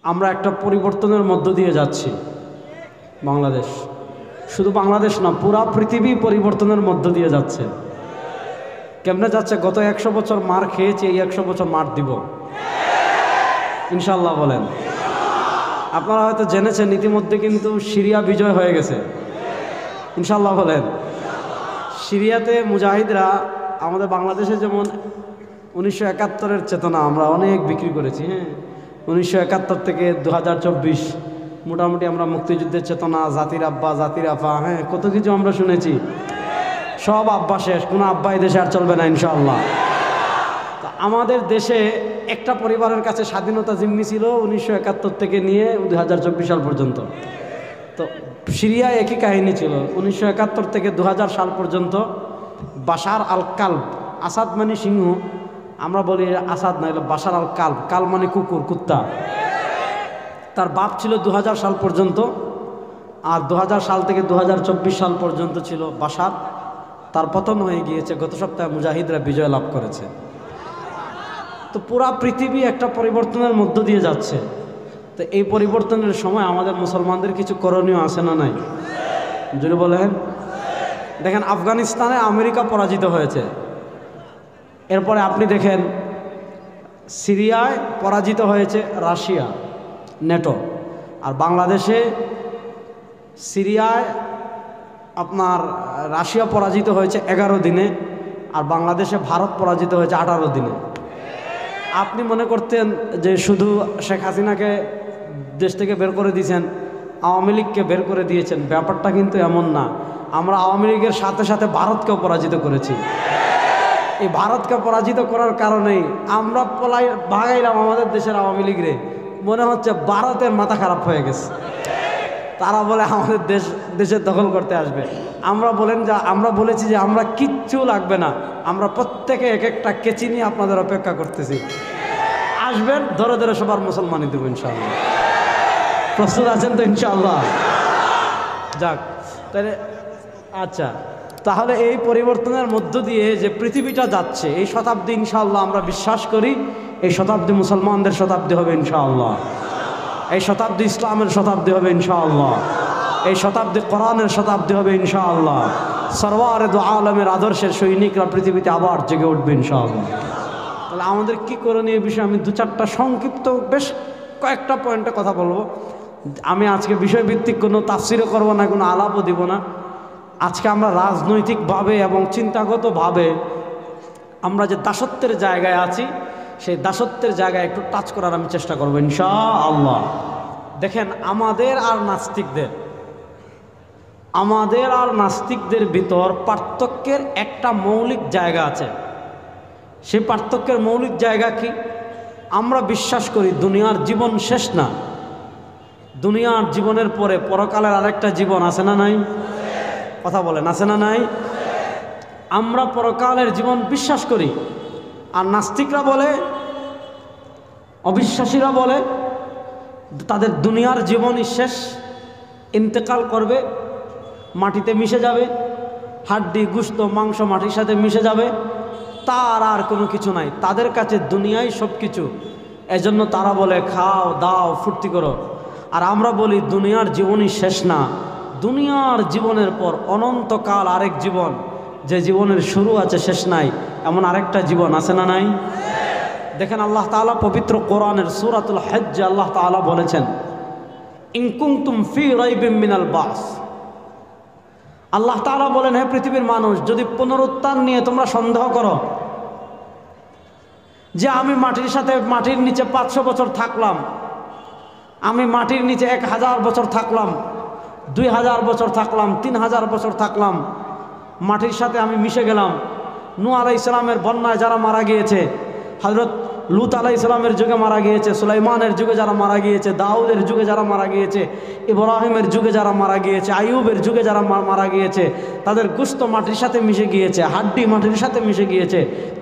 আমরা একটা পরিবর্তনের মধ্য দিয়ে যাচ্ছি। বাংলাদেশ, শুধু বাংলাদেশ না, পুরা পৃথিবী পরিবর্তনের মধ্য দিয়ে যাচ্ছে। কেমনে যাচ্ছে? গত 100 বছর মার খেয়েছি, এই 100 বছর মার দিব ইনশাল্লাহ। বলেন, আপনারা হয়তো জেনেছেন ইতিমধ্যে কিন্তু সিরিয়া বিজয় হয়ে গেছে ইনশাল্লাহ। বলেন, সিরিয়াতে মুজাহিদরা আমাদের বাংলাদেশে যেমন 1971-এর চেতনা আমরা অনেক বিক্রি করেছি। হ্যাঁ, 1971 থেকে 2024 মোটামুটি আমরা মুক্তিযুদ্ধের চেতনা, জাতির আব্বা, জাতির আফা, হ্যাঁ কত কিছু আমরা শুনেছি। সব আব্বা শেষ, কোনো আব্বা এই দেশে আর চলবে না ইনশাআল্লাহ। তো আমাদের দেশে একটা পরিবারের কাছে স্বাধীনতা জিম্মি ছিল 1971 থেকে নিয়ে 2024 সাল পর্যন্ত। তো সিরিয়ায় একই কাহিনী ছিল। 1971 থেকে 2000 সাল পর্যন্ত বাশার আল কালব, আসাদ মানে সিংহ, আমরা বলি আসাদ না, হলো বাশার আল কালব, কাল মানে কুকুর, কুত্তা। তার বাপ ছিল 2000 সাল পর্যন্ত, আর 2000 সাল থেকে 2024 সাল পর্যন্ত ছিল বাশার। তার পতন হয়ে গিয়েছে, গত সপ্তাহে মুজাহিদরা বিজয় লাভ করেছে। তো পুরা পৃথিবী একটা পরিবর্তনের মধ্য দিয়ে যাচ্ছে। তো এই পরিবর্তনের সময় আমাদের মুসলমানদের কিছু করণীয় আছে না নাই? যদি বলেন, দেখেন আফগানিস্তানে আমেরিকা পরাজিত হয়েছে, এরপরে আপনি দেখেন সিরিয়ায় পরাজিত হয়েছে রাশিয়া, নেটো। আর বাংলাদেশে সিরিয়ায় আপনার রাশিয়া পরাজিত হয়েছে 11 দিনে, আর বাংলাদেশে ভারত পরাজিত হয়েছে 18 দিনে। আপনি মনে করতেন যে শুধু শেখ হাসিনাকে দেশ থেকে বের করে দিয়েছেন, আওয়ামী লীগকে বের করে দিয়েছেন, ব্যাপারটা কিন্তু এমন না। আমরা আওয়ামী লীগের সাথে সাথে ভারতকেও পরাজিত করেছি। এই ভারতকে পরাজিত করার কারণেই আমরা ভাগাইলাম আমাদের দেশের আওয়ামী লীগরে। মনে হচ্ছে ভারতের মাথা খারাপ হয়ে গেছে, তারা বলে আমাদের দেশের দখল করতে আসবে। আমরা বলেছি যে আমরা কিচ্ছু লাগবে না, আমরা প্রত্যেকে এক একটা কেচি নিয়ে আপনাদের অপেক্ষা করতেছি, আসবেন, ধরে ধরে সবার মুসলমানই দেবো ইনশাআল্লাহ। প্রস্তুত আছেন তো ইনশাআল্লাহ? যাক তাহলে, আচ্ছা, তাহলে এই পরিবর্তনের মধ্য দিয়ে যে পৃথিবীটা যাচ্ছে, এই শতাব্দী ইনশাআল্লাহ আমরা বিশ্বাস করি এই শতাব্দী মুসলমানদের শতাব্দী হবে ইনশাআল্লাহ। এই শতাব্দী ইসলামের শতাব্দী হবে ইনশাআল্লাহ। এই শতাব্দী কোরআনের শতাব্দী হবে ইনশাআল্লাহ। সরওয়ারে দু আলমের আদর্শের সৈনিকরা পৃথিবীতে আবার জেগে উঠবে ইনশাআল্লাহ। তাহলে আমাদের কী করণীয় বিষয়ে আমি 2-4টা সংক্ষিপ্ত বেশ কয়েকটা পয়েন্টে কথা বলবো। আমি আজকে বিষয়ভিত্তিক কোনো তাফসিরও করবো না, কোনো আলাপও দিব না। আজকে আমরা রাজনৈতিকভাবে এবং চিন্তাগতভাবে আমরা যে দাসত্বের জায়গায় আছি, সেই দাসত্বের জায়গায় একটু টাচ করার আমি চেষ্টা করবো ইনশাআল্লাহ। দেখেন, আমাদের আর নাস্তিকদের ভিতর পার্থক্যের একটা মৌলিক জায়গা আছে। সেই পার্থক্যের মৌলিক জায়গা কি? আমরা বিশ্বাস করি দুনিয়ার জীবন শেষ না, দুনিয়ার জীবনের পরে পরকালের আরেকটা জীবন আছে না নাই? কথা বলেন, আছে না নাই? আমরা পরকালের জীবন বিশ্বাস করি। আর নাস্তিকরা বলে, অবিশ্বাসীরা বলে তাদের দুনিয়ার জীবনই শেষ, ইন্তেকাল করবে, মাটিতে মিশে যাবে, হাড্ডি গোশত মাংস মাটির সাথে মিশে যাবে, তার আর কোনো কিছু নাই, তাদের কাছে দুনিয়াই সব কিছু। এজন্য তারা বলে খাও দাও ফুর্তি করো। আর আমরা বলি দুনিয়ার জীবনই শেষ না, দুনিয়ার জীবনের পর অনন্তকাল আরেক জীবন, যে জীবনের শুরু আছে শেষ নাই, এমন আরেকটা জীবন আছে না নাই? দেখেন, আল্লাহ তাআলা পবিত্র কোরআনের সূরাতুল হজ্জে আল্লাহ তাআলা বলেছেন, ইন কুনতুম ফি রাইবিম মিনাল বাস। আল্লাহ তাআলা বলেন, হে পৃথিবীর মানুষ, যদি পুনরুত্থান নিয়ে তোমরা সন্দেহ করো যে আমি মাটির নিচে 500 বছর থাকলাম, আমি মাটির নিচে 1000 বছর থাকলাম, 2000 বছর থাকলাম, 3000 বছর থাকলাম, মাটির সাথে আমি মিশে গেলাম। নূহ আলাইহিস সালামের বন্যায় যারা মারা গিয়েছে, হযরত লূত আলাইহিস সালামের যুগে মারা গিয়েছে, সুলাইমানের যুগে যারা মারা গিয়েছে, দাউদের যুগে যারা মারা গিয়েছে, ইব্রাহিমের যুগে যারা মারা গিয়েছে, আইয়ুবের যুগে যারা মারা গিয়েছে, তাদের গোশত মাটির সাথে মিশে গিয়েছে, হাড্ডি মাটির সাথে মিশে গিয়েছে,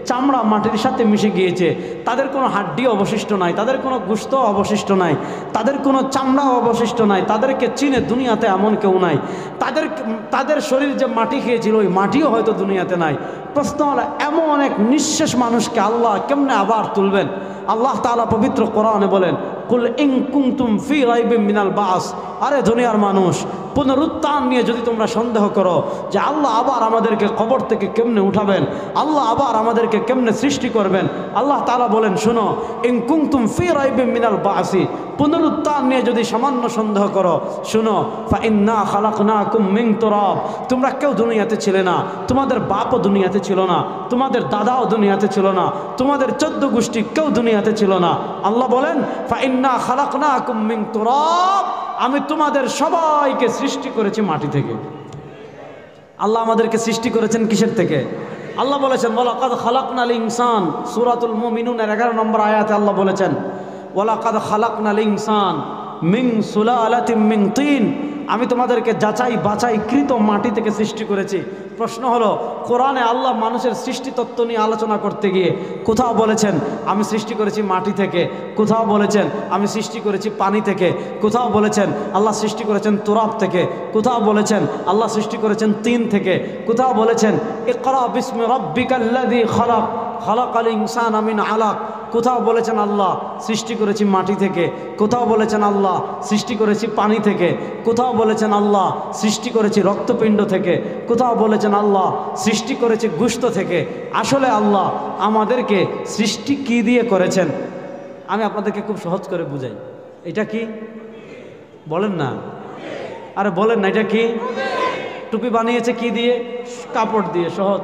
চামড়া মাটির সাথে মিশে গিয়েছে। তাদের কোনো হাড্ডি অবশিষ্ট নাই, তাদের কোনো গোশত অবশিষ্ট নাই, তাদের কোনো চামড়াও অবশিষ্ট নাই, তাদেরকে চিনে দুনিয়াতে এমন কেউ নাই। তাদের শরীর যে মাটি খেয়েছিল ওই মাটিও হয়তো দুনিয়াতে নাই। প্রশ্ন হলো, এমন এক নিঃশেষ মানুষকে আল্লাহ কেমনে আবার তুলবেন? আল্লাহ তাআলা পবিত্র কোরআনে বলেন, কুল ইন কুনতুম ফি রাইবিম মিনাল বাস, আরে দুনিয়ার মানুষ, পুনরুত্থান নিয়ে যদি তোমরা সন্দেহ করো যে আল্লাহ আবার আমাদেরকে কবর থেকে কেমনে উঠাবেন, আল্লাহ আবার আমাদেরকে কেমনে সৃষ্টি করবেন, আল্লাহ তাআলা বলেন শুনো, ইন কুনতুম ফি রাইবিম মিনাল বাসি, পুনরুত্থান নিয়ে যদি সামান্য সন্দেহ করো, শুনো, ফা ইন্না খালাকনাকুম মিন তুরাব, তোমরা কেউ দুনিয়াতে ছিলে না, তোমাদের বাপও দুনিয়াতে ছিল না, তোমাদের দাদাও দুনিয়াতে ছিল না, তোমাদের 14 গোষ্ঠী কেউ দুনিয়াতে ছিল না। আল্লাহ বলেন ফা ইন্না খালাকনাকুম মিন তুরাব, আমি তোমাদের সবাইকে সৃষ্টি করেছি মাটি থেকে। আল্লাহ আমাদেরকে সৃষ্টি করেছেন কিসের থেকে? আল্লাহ বলেছেন ওয়ালাকাদ খালাকনাল ইনসান, সূরাতুল মুমিনুনের 11 নম্বর আয়াতে আল্লাহ বলেছেন ওয়ালাকাদ খালাকনাল ইনসান মিন সুলালাতিন মিন তিন, আমি তোমাদেরকে যাচাই বাছাইকৃত মাটি থেকে সৃষ্টি করেছি। প্রশ্ন হলো, কোরআনে আল্লাহ মানুষের সৃষ্টি তত্ত্ব নিয়ে আলোচনা করতে গিয়ে কোথাও বলেছেন আমি সৃষ্টি করেছি মাটি থেকে, কোথাও বলেছেন আমি সৃষ্টি করেছি পানি থেকে, কোথাও বলেছেন আল্লাহ সৃষ্টি করেছেন তুরাব থেকে, কোথাও বলেছেন আল্লাহ সৃষ্টি করেছেন তিন থেকে, কোথাও বলেছেন ইকরা বিসমি রাব্বিকাল্লাযী খালাক খালাকাল ইনসানা মিন আলাক, কোথাও বলেছেন আল্লাহ সৃষ্টি করেছি মাটি থেকে, কোথাও বলেছেন আল্লাহ সৃষ্টি করেছি পানি থেকে, কোথাও বলেছেন আল্লাহ সৃষ্টি করেছি রক্তপিণ্ড থেকে, কোথাও বলেছেন আল্লাহ সৃষ্টি করেছি গোশত থেকে। আসলে আল্লাহ আমাদেরকে সৃষ্টি কি দিয়ে করেছেন? আমি আপনাদেরকে খুব সহজ করে বুঝাই। এটা কি বলেন না? আরে বলেন না, এটা কি? টুপি বানিয়েছে কি দিয়ে? কাপড় দিয়ে। সহজ।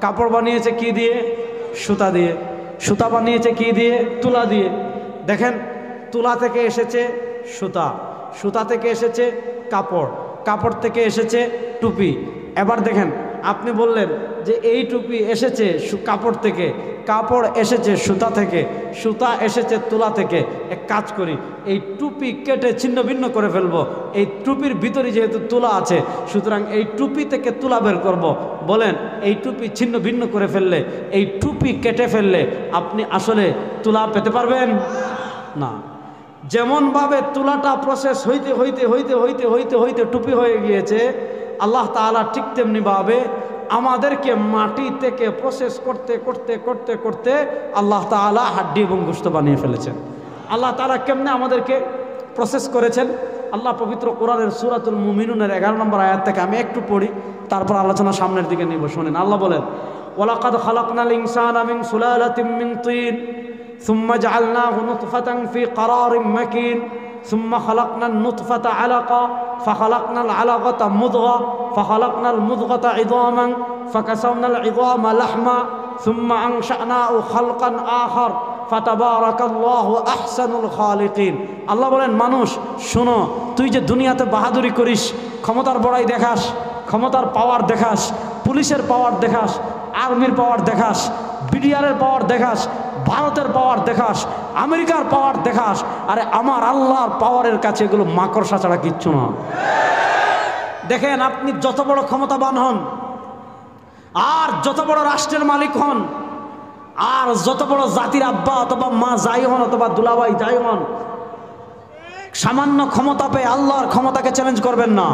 কাপড় বানিয়েছে কি দিয়ে? সুতা দিয়ে। সুতা বানিয়েছে কি দিয়ে? তুলা দিয়ে। দেখেন, তুলা থেকে এসেছে সুতা, সুতা থেকে এসেছে কাপড়, কাপড় থেকে এসেছে টুপি। এবার দেখেন, আপনি বললেন যে এই টুপি এসেছে কাপড় থেকে, কাপড় এসেছে সুতা থেকে, সুতা এসেছে তুলা থেকে। এক কাজ করি, এই টুপি কেটে ছিন্ন ভিন্ন করে ফেলবো। এই টুপির ভিতরে যেহেতু তুলা আছে, সুতরাং এই টুপি থেকে তুলা বের করব। বলেন, এই টুপি ছিন্ন ভিন্ন করে ফেললে, এই টুপি কেটে ফেললে আপনি আসলে তুলা পেতে পারবেন না। যেমনভাবে তুলাটা প্রসেস হইতে হইতে হইতে হইতে হইতে হইতে টুপি হয়ে গিয়েছে, আল্লাহ তাআলা ঠিক তেমনিভাবে আমাদেরকে মাটি থেকে প্রসেস করতে করতে করতে করতে আল্লাহ তাআলা হাড্ডি এবং গোশত বানিয়ে ফেলেছেন। আল্লাহ তাআলা কেমনে আমাদেরকে প্রসেস করেছেন? আল্লাহ পবিত্র কোরআনের সূরাতুল মুমিনুনের 11 নম্বর আয়াত থেকে আমি একটু পড়ি, তারপর আলোচনা সামনের দিকে নিব। শুনেন, আল্লাহ বলেন ওয়ালাকাদ খালাকনাল ইনসানা মিন সুলালাতিন মিন তিন সুম্মা জাআলনাহু নুতফাতান ফি ক্বারারিন মাকিন সুম্মা খালাকনান নুতফাতা আলাকা ফাখালাকনাল আলাকাতা মুদগা ফাখালাকনাল মুদগাতা ইযামান ফাকাসাওনাল ইযামা লাহমা সুম্মা আনশানাহু খালকান আখার ফাতাবারাকাল্লাহু আহসানুল খালিকিন। আল্লাহ বলেন, মানুষ শোনো, তুই যে দুনিয়াতে বাহাদুরি করিস, ক্ষমতার বড়াই দেখাস, ক্ষমতার পাওয়ার দেখাস, পুলিশের পাওয়ার দেখাস, আর্মির পাওয়ার দেখাস, বিডিআরের পাওয়ার দেখাস, ভারতের পাওয়ার দেখাস, আমেরিকার পাওয়ার দেখাস, আরে আমার আল্লাহর পাওয়ারের কাছে এগুলো মাকড়সা ছাড়া কিচ্ছু না। দেখেন, আপনি যত বড় ক্ষমতাবান হন, আর যত বড় রাষ্ট্রের মালিক হন, আর যত বড় জাতির আব্বা অথবা মা যাই হন অথবা দুলাভাই যাই হন, সামান্য ক্ষমতা পেয়ে আল্লাহর ক্ষমতাকে চ্যালেঞ্জ করবেন না।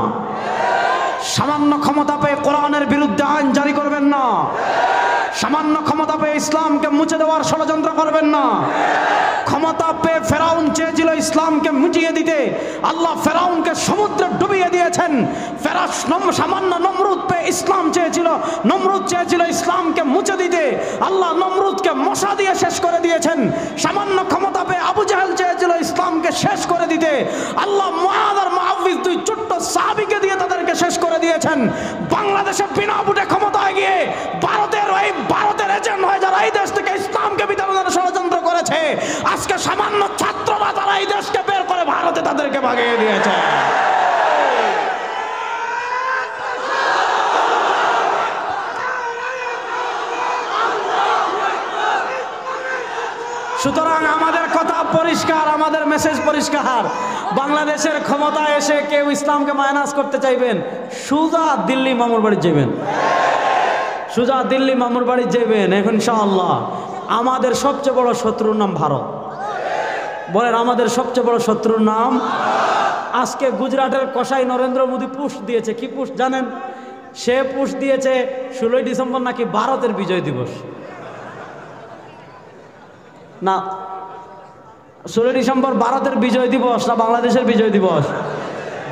সামান্য ক্ষমতা পেয়ে কোরআনের বিরুদ্ধে আইন জারি করবেন না। সামান্য ক্ষমতা পেয়ে ইসলামকে মুছে দেওয়ার ষড়যন্ত্র করবেন না। ক্ষমতা পেয়ে ফেরাউন চেয়েছিল ইসলামকে মুছিয়ে দিতে, আল্লাহ ফেরাউনকে সমুদ্রে ডুবিয়ে দিয়েছেন। সামান্য নমরুদ পেয়ে ইসলাম চেয়েছিল, নমরুদ চেয়েছিল ইসলামকে মুছে দিতে, আল্লাহ নমরুদকে মশা দিয়ে শেষ করে দিয়েছেন। সামান্য ক্ষমতা পেয়ে আবু জাহেল চেয়েছিল ইসলামকে শেষ করে দিতে, আল্লাহ মুআয আর মুআউযিজ দুই ছোট্ট সাহাবীকে দিয়ে তাদেরকে শেষ করে দিয়েছেন। বাংলাদেশে বিনা ভোটে ক্ষমতায় গিয়ে ভারতের এজেন্ট হয়ে যারা এই দেশ থেকে ইসলামকে বিতাড়নের ষড়যন্ত্র করেছে, আজকে সামান্য ছাত্ররা তারা এই দেশকে বের করে ভারতে তাদেরকে ভাগিয়ে দিয়েছে। সুতরাং আমাদের কথা পরিষ্কার, আমাদের মেসেজ পরিষ্কার। বাংলাদেশের ক্ষমতায় এসে কেউ ইসলামকে মাইনাস করতে চাইবেন, সোজা দিল্লি মামুর বাড়ি যাবেন, সোজা দিল্লি মামুর বাড়ি যাবেন। এখন ইনশাআল্লাহ আমাদের সবচেয়ে বড় শত্রুর নাম ভারত। বলেন, আমাদের সবচেয়ে বড় শত্রুর নাম। আজকে গুজরাটের কসাই নরেন্দ্র মোদী পোস্ট দিয়েছে, কি পোস্ট জানেন? সে পোস্ট দিয়েছে 16ই ডিসেম্বর নাকি ভারতের বিজয় দিবস। না, 16 ডিসেম্বর ভারতের বিজয় দিবস না বাংলাদেশের বিজয় দিবস?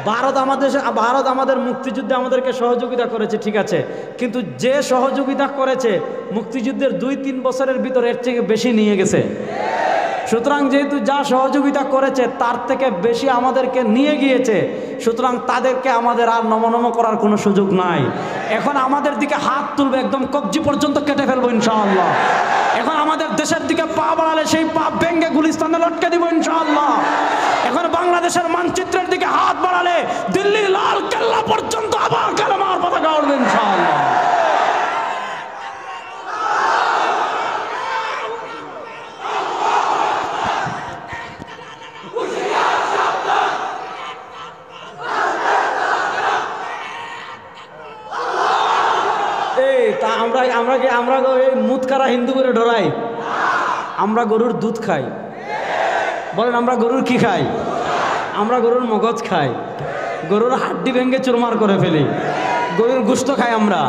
ভারত আমাদের মুক্তিযুদ্ধে আমাদেরকে সহযোগিতা করেছে, ঠিক আছে, কিন্তু যে সহযোগিতা করেছে মুক্তিযুদ্ধের 2-3 বছরের ভিতরে এর থেকে বেশি নিয়ে গেছে। সুতরাং যেহেতু যা সহযোগিতা করেছে তার থেকে বেশি আমাদেরকে নিয়ে গিয়েছে, সুতরাং তাদেরকে আমাদের আর নমনম করার কোনো সুযোগ নাই। এখন আমাদের দিকে হাত তুলবে, একদম কবজি পর্যন্ত কেটে ফেলবো ইনশাআল্লাহ। এখন আমাদের দেশের দিকে পা বাড়ালে সেই পা ভেঙ্গে গুলিস্তানে লটকে দিব ইনশাআল্লাহ। এখন বাংলাদেশের মানচিত্রের দিকে হাত বাড়ালে দিল্লির লাল কেল্লা পর্যন্ত আবার কালেমার পতাকা উড়বে ইনশাআল্লাহ। আমরা মুতকারা হিন্দু করে ডরাই? আমরা গরুর দুধ খাই। বলেন আমরা গরুর কি খাই? আমরা গরুর মগজ খাই, গরুর হাড্ডি ভেঙে চুরমার করে ফেলি, গরুর গোশত খাই আমরা।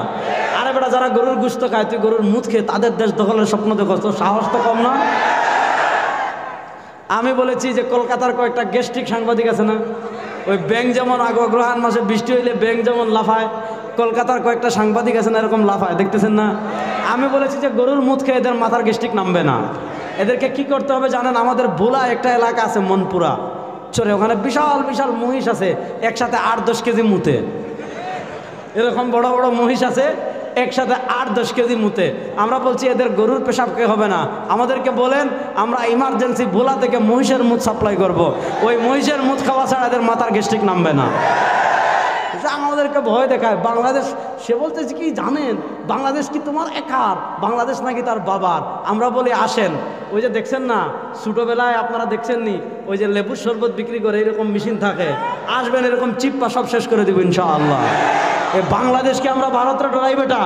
আরে বেটা, যারা গরুর গোশত খায় তুই গরুর মুত খেয়ে তাদের দেশ দখলের স্বপ্ন দেখো, তো সাহস তো কম না? আমি বলেছি যে কলকাতার কয়েকটা গেস্ট্রিক সাংবাদিক আছে না, ওই ব্যাং যেমন অগ্রহায়ণ মাসে বৃষ্টি হইলে ব্যাং যেমন লাফায়, কলকাতার কয়েকটা সাংবাদিক আছে না এরকম লাফায়, দেখতেছেন না? আমি বলেছি যে গরুর মুত খেয়ে এদের মাথার গেস্ট্রিক নামবে না। এদেরকে কি করতে হবে জানেন? আমাদের ভোলা একটা এলাকা আছে মনপুরা চরে, ওখানে বিশাল বিশাল মহিষ আছে, একসাথে 8-10 কেজি মুতে। এরকম বড় বড় মহিষ আছে, একসাথে 8-10 কেজি মুতে। আমরা বলছি এদের গরুর পেশাবকে হবে না, আমাদেরকে বলেন, আমরা ইমার্জেন্সি ভোলা থেকে মহিষের মুত সাপ্লাই করব। ওই মহিষের মুত খাওয়া ছাড়া এদের মাথার গেস্ট্রিক নামবে না। আমাদেরকে ভয় দেখায় বাংলাদেশ। সে বলতেছে কি জানেন, বাংলাদেশ কি তোমার একার? বাংলাদেশ নাকি তার বাবার। আমরা বলি আসেন, ওই যে দেখছেন না ছোটোবেলায় আপনারা দেখছেন নি, ওই যে লেবুর শরবত বিক্রি করে এরকম মেশিন থাকে, আসবেন এরকম চিপ্পা সব শেষ করে দেবো ইনশাআল্লাহ। এই বাংলাদেশকে আমরা ভারতরা ডরাই বেটা?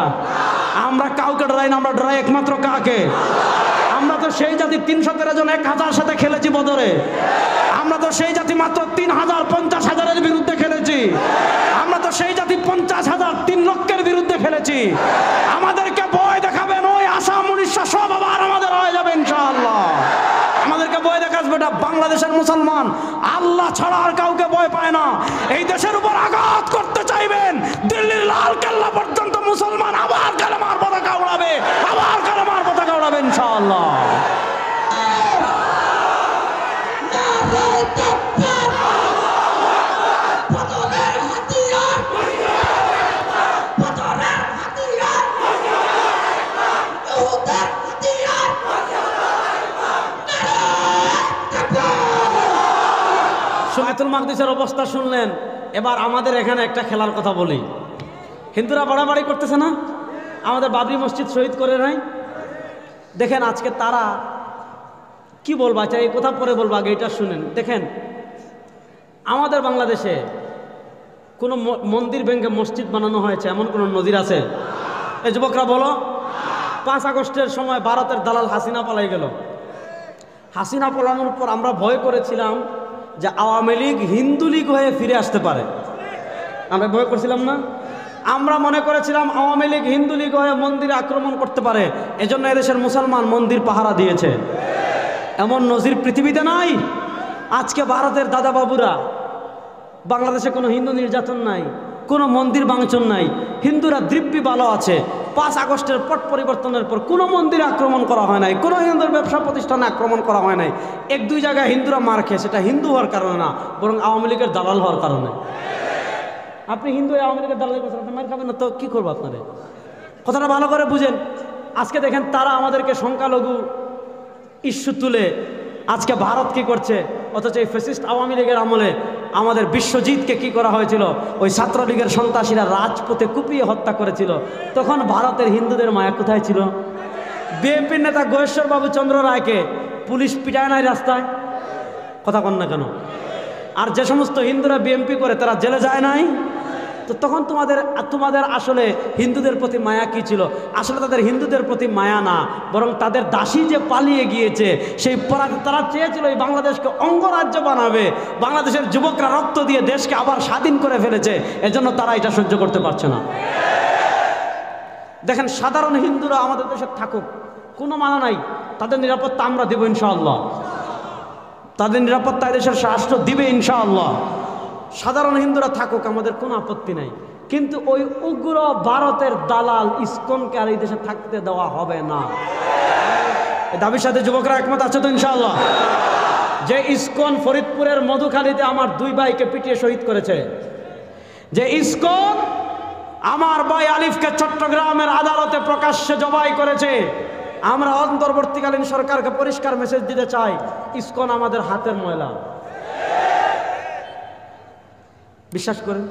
আমরা কাউকে ডরাই না, আমরা ডরাই একমাত্র কাকে? আমরা তো সেই জাতি 313 জন 1000 সাথে খেলেছি বদরে। আমরা তো সেই জাতি মাত্র 3000 50,000-এর বিরুদ্ধে খেলেছি। আমরা তো সেই জাতি 50,000 3 লক্ষের বিরুদ্ধে খেলেছি। আমাদেরকে ভয় দেখাবেন, ওই আসাম উড়িষ্যা সব আবার আমাদের হয়ে যাবে ইনশাআল্লাহ। আমাদেরকে ভয় দেখাস বেটা। বাংলাদেশের মুসলমান আল্লাহ ছাড়া আর কাউকে ভয় পায় না। এই দেশের উপর আঘাত করতে চাইবেন, দিল্লির লাল কেল্লা পর্যন্ত মুসলমান আবার কালেমার পতাকা উড়াবে, আবার কালেমার পতাকা উড়াবে ইনশাআল্লাহ। বাইতুল মাকদিসের অবস্থা শুনলেন। এবার আমাদের এখানে একটা খেলার কথা বলি। হিন্দুরা বাড়াবাড়ি করতেছে না? আমাদের বাবরি মসজিদ শহীদ করে নাই? দেখেন আজকে তারা কি বলবা, চাই এই কথা পরে বলবো, আগে এটা শুনেন। দেখেন আমাদের বাংলাদেশে কোনো মন্দির ভেঙে মসজিদ বানানো হয়েছে এমন কোনো নজির আছে? এই যুবকরা বলো। 5 আগস্টের সময় ভারতের দালাল হাসিনা পালাই গেল। হাসিনা পালানোর পর আমরা ভয় করেছিলাম যে আওয়ামী লীগ হিন্দু লীগ হয়ে ফিরে আসতে পারে। আমরা ভয় করছিলাম না? আমরা মনে করেছিলাম আওয়ামী লীগ হিন্দু লীগ হয়ে মন্দিরে আক্রমণ করতে পারে, এজন্য এদেশের মুসলমান মন্দির পাহারা দিয়েছে। এমন নজির পৃথিবীতে নাই। আজকে ভারতের দাদা বাবুরা, বাংলাদেশে কোনো হিন্দু নির্যাতন নাই, কোনো মন্দির ভাঙচুর নাই, হিন্দুরা দিব্যি ভালো আছে। 5 আগস্টের পট পরিবর্তনের পর কোনো মন্দিরে আক্রমণ করা হয় নাই, কোনো হিন্দুর ব্যবসা প্রতিষ্ঠানে আক্রমণ করা হয় নাই। 1-2 জায়গায় হিন্দুরা মার খেয়ে, সেটা হিন্দু হওয়ার কারণে না, বরং আওয়ামী লীগের দালাল হওয়ার কারণে। আপনি হিন্দু আওয়ামী লীগের দালাল করছেন, আপনি মার খাবেন না তো কী করবো? আপনাদের কথাটা ভালো করে বুঝেন। আজকে দেখেন তারা আমাদেরকে সংখ্যালঘু ইস্যু তুলে আজকে ভারত কি করছে, অথচ এই ফ্যাসিস্ট আওয়ামী লীগের আমলে আমাদের বিশ্বজিৎকে কি করা হয়েছিল? ওই ছাত্রলীগের সন্ত্রাসীরা রাজপথে কুপিয়ে হত্যা করেছিল। তখন ভারতের হিন্দুদের মায়া কোথায় ছিল? বিএনপির নেতা গয়েশ্বর বাবু চন্দ্র রায়কে পুলিশ পিটায় নাই রাস্তায়? কথা কন না কেন? আর যে সমস্ত হিন্দুরা বিএনপি করে তারা জেলে যায় নাই? তো তখন তোমাদের আসলে হিন্দুদের প্রতি মায়া কি ছিল? আসলে তাদের হিন্দুদের প্রতি মায়া না, বরং তাদের দাসী যে পালিয়ে গিয়েছে সেই তারা চেয়েছিল এই বাংলাদেশকে অঙ্গরাজ্য বানাবে। বাংলাদেশের যুবকরা রক্ত দিয়ে দেশকে আবার স্বাধীন করে ফেলেছে, এজন্য তারা এটা সহ্য করতে পারছে না। দেখেন সাধারণ হিন্দুরা আমাদের দেশে থাকুক, কোনো মানা নাই, তাদের নিরাপত্তা আমরা দেব ইনশাআল্লাহ। তাদের নিরাপত্তা দেশের রাষ্ট্র দিবে ইনশাআল্লাহ। সাধারণ হিন্দুরা থাকুক, আমাদের কোনো আপত্তি নাই, কিন্তু ওই উগ্র ভারতের দালাল ইসকনকে আর এই দেশে থাকতে দেওয়া হবে না। এই দাবির সাথে যুবকরা একমত আছে তো ইনশাআল্লাহ? যে ইসকন ফরিদপুরের মধুখালীতে আমার 2 ভাইকে পিটিয়ে শহীদ করেছে, যে ইসকন আমার ভাই আলিফকে চট্টগ্রামের আদালতে প্রকাশ্যে জবাই করেছে, আমরা অন্তর্বর্তীকালীন সরকারকে পরিষ্কার মেসেজ দিতে চাই, ইসকন আমাদের হাতের ময়লা। বিশ্বাস করেন,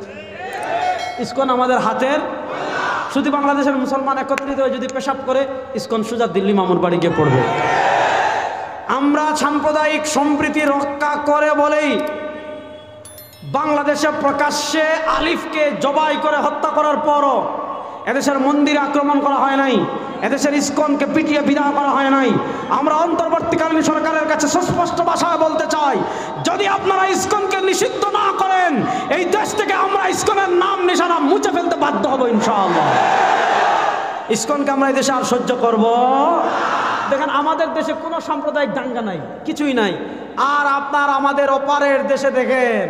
ইসকন আমাদের হাতের। শুধু বাংলাদেশের মুসলমান একত্রিত হয়ে যদি পেশাব করে, ইসকন সোজা দিল্লি মামুর বাড়ি গিয়ে পড়বে। আমরা সাম্প্রদায়িক সম্প্রীতি রক্ষা করে বলেই বাংলাদেশে প্রকাশ্যে আলিফকে জবাই করে হত্যা করার পরও এদেশের মন্দিরে আক্রমণ করা হয় নাই, এদেশের ইসকনকে পিটিয়ে বিদায় করা হয় নাই। আমরা অন্তর্বর্তীকালীন সরকারের কাছে সুস্পষ্ট ভাষায় বলতে চাই, যদি আপনারা ইসকনকে নিষিদ্ধ না করেন, এই দেশ থেকে আমরা ইসকনের নাম নিশানা মুছে ফেলতে বাধ্য হব ইনশাআল্লাহ। ইসকনকে আমরা এই দেশে আর সহ্য করব। দেখেন, আমাদের দেশে কোনো সাম্প্রদায়িক দাঙ্গা নাই, কিছুই নাই। আর আপনার আমাদের ওপারের দেশে দেখেন,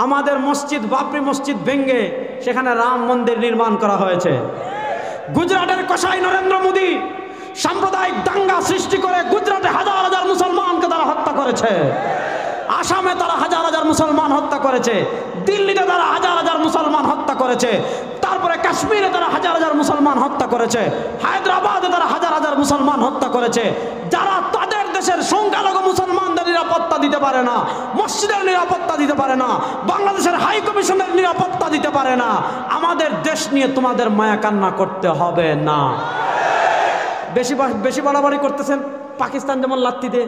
আমাদের মসজিদ, বাবরি মসজিদ ভেঙ্গে সেখানে রাম মন্দির নির্মাণ করা হয়েছে। গুজরাটের কসাই নরেন্দ্র মোদী সাম্প্রদায়িক দাঙ্গা সৃষ্টি করে গুজরাটে হাজার হাজার মুসলমানকে তারা হত্যা করেছে, আসামে তারা হাজার হাজার মুসলমান হত্যা করেছে, দিল্লিতে তারা হাজার হাজার মুসলমান হত্যা করেছে, তারপরে কাশ্মীরে তারা হাজার হাজার মুসলমান হত্যা করেছে, হায়দ্রাবাদে তারা হাজার হাজার মুসলমান হত্যা করেছে। যারা তাদের দেশের সংখ্যালঘু মুসলমানদের নিরাপত্তা দিতে পারে না, মসজিদের নিরাপত্তা দিতে পারে না, বাংলাদেশের হাই কমিশনের নিরাপত্তা দিতে পারে না, আমাদের দেশ নিয়ে তোমাদের মায়া কান্না করতে হবে না। বেশি বাড়াবাড়ি করতেছেন। পাকিস্তান যেমন লাত্তি দে,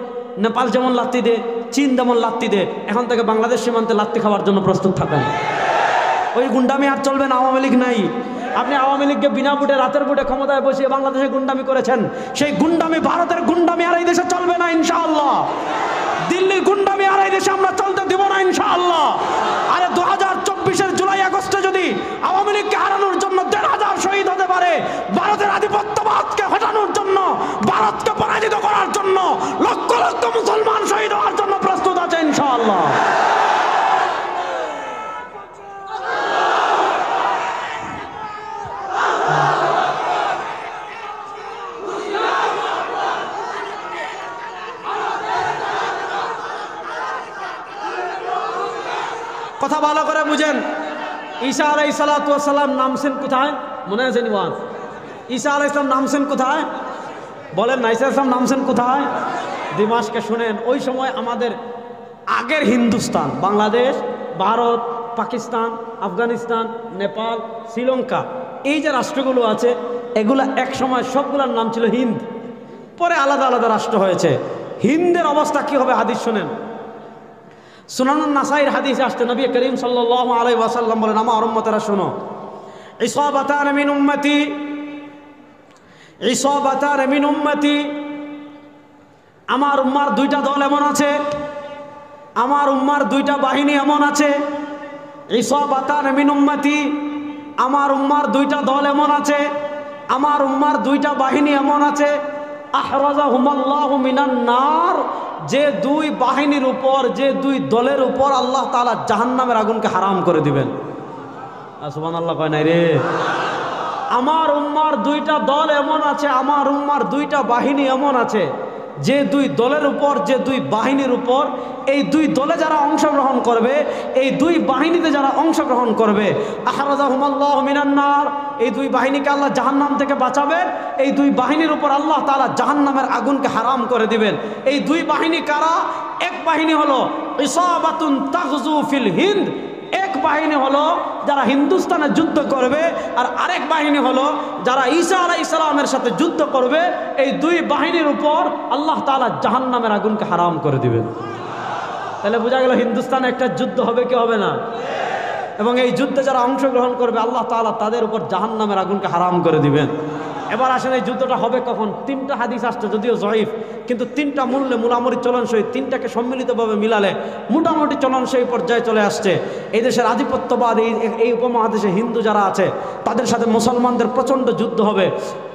নেপাল যেমন লাত্তি দে, চীন যেমন লাত্তি দে, এখন থেকে বাংলাদেশ সীমান্তে লাত্তি খাওয়ার জন্য প্রস্তুত থাকেন। ওই গুন্ডামি আর চলবে না। আওয়ামী লীগ নাই। আপনি আওয়ামী লীগকে বিনা ভোটে, রাতের ভোটে ক্ষমতায় বসিয়ে বাংলাদেশে গুন্ডামি করেছেন। সেই গুন্ডামি, ভারতের গুন্ডামি আর এই দেশে চলবে না ইনশাআল্লাহ। দিল্লির গুন্ডামি আর এই দেশে আমরা চলতে দিব না ইনশাআল্লাহ। আরে 2024-এর জুলাই আগস্টে যদি আওয়ামী লীগকে হারানোর জন্য 1,500 শহীদ হতে পারে, ভারতের আধিপত্যবাদকে হটানোর জন্য, ভারতকে পরাজিত করার জন্য লক্ষ লক্ষ মুসলমান শহীদ হওয়ার জন্য প্রস্তুত আছে ইনশাআল্লাহ। কথা ভালো করে বুঝেন। ঈসা আলাইহিস সালাতু ওয়াস সালাম নামছেন কোথায়? মনে আছে নিওয়াজ? ঈসা আলাইহিস সালাম নামছেন কোথায়? বলেন না, ঈসা আলাইহিস সালাম নামছেন কোথায়? দিমাশকে। শুনেন, ওই সময় আমাদের আগের হিন্দুস্তান, বাংলাদেশ, ভারত, পাকিস্তান, আফগানিস্তান, নেপাল, শ্রীলঙ্কা, এই যে রাষ্ট্রগুলো আছে, এগুলা এক সময় সবগুলোর নাম ছিল হিন্দ। পরে আলাদা আলাদা রাষ্ট্র হয়েছে। হিন্দের অবস্থা কি হবে হাদিস শুনেন। সুনানুন নাসাইর হাদিসে আসছে, নবী করিম সাল্লাল্লাহু আলাইহি ওয়াসাল্লাম বলেন, আমার উম্মতেরা শোনো, ইসাবাতান মিন উম্মতি, ইসাবাতান মিন উম্মতি, আমার উম্মার 2টা দল এমন আছে, আমার উম্মার 2টা বাহিনী এমন আছে। ইসাবাতান মিন উম্মতি, আমার উম্মার 2টা দল এমন আছে, আমার উম্মার 2টা বাহিনী এমন আছে। আহরাজাহুমাল্লাহু মিনান নার, যে 2 বাহিনীর উপর, যে 2 দলের উপর আল্লাহ তাআলা জাহান্নামের আগুনকে হারাম করে দিবেন। সুবহানাল্লাহ কয় নাই রে? আমার উম্মার 2টা দল এমন আছে, আমার উম্মার 2টা বাহিনী এমন আছে, যে 2 দলের উপর, যে 2 বাহিনীর উপর, এই 2 দলে যারা অংশগ্রহণ করবে, এই 2 বাহিনীতে যারা অংশগ্রহণ করবে, আহরাজাহুমাল্লাহু মিনান নার, এই 2 বাহিনীকে আল্লাহ জাহান্নাম থেকে বাঁচাবেন। এই 2 বাহিনীর উপর আল্লাহ তাআলা জাহান্নামের আগুনকে হারাম করে দিবেন। এই 2 বাহিনী কারা? এক বাহিনী হলো ইসাবাতুন তাগজু ফিল হিন্দ, এক বাহিনী হলো যারা হিন্দুস্তানে যুদ্ধ করবে, আর আরেক বাহিনী হলো যারা ঈসা আলাইহিস সালামের সাথে যুদ্ধ করবে। এই 2 বাহিনীর উপর আল্লাহ তাআলা জাহান্নামের আগুনকে হারাম করে দিবেন। তাহলে বোঝা গেল হিন্দুস্তানে একটা যুদ্ধ হবে কি হবে না? এবং এই যুদ্ধে যারা অংশগ্রহণ করবে, আল্লাহ তাআলা তাদের উপর জাহান্নামের আগুনকে হারাম করে দিবেন। এবার আসেন এই যুদ্ধটা হবে কখন? তিনটা হাদিস আসছে, যদিও জয়ীফ, কিন্তু তিনটা মূল্যে মোটামুটি চলনসই, তিনটাকে সম্মিলিতভাবে মিলালে মোটামুটি চলনসই পর্যায়ে চলে আসছে। এই দেশের আধিপত্যবাদ, এই উপমহাদেশে হিন্দু যারা আছে তাদের সাথে মুসলমানদের প্রচণ্ড যুদ্ধ হবে।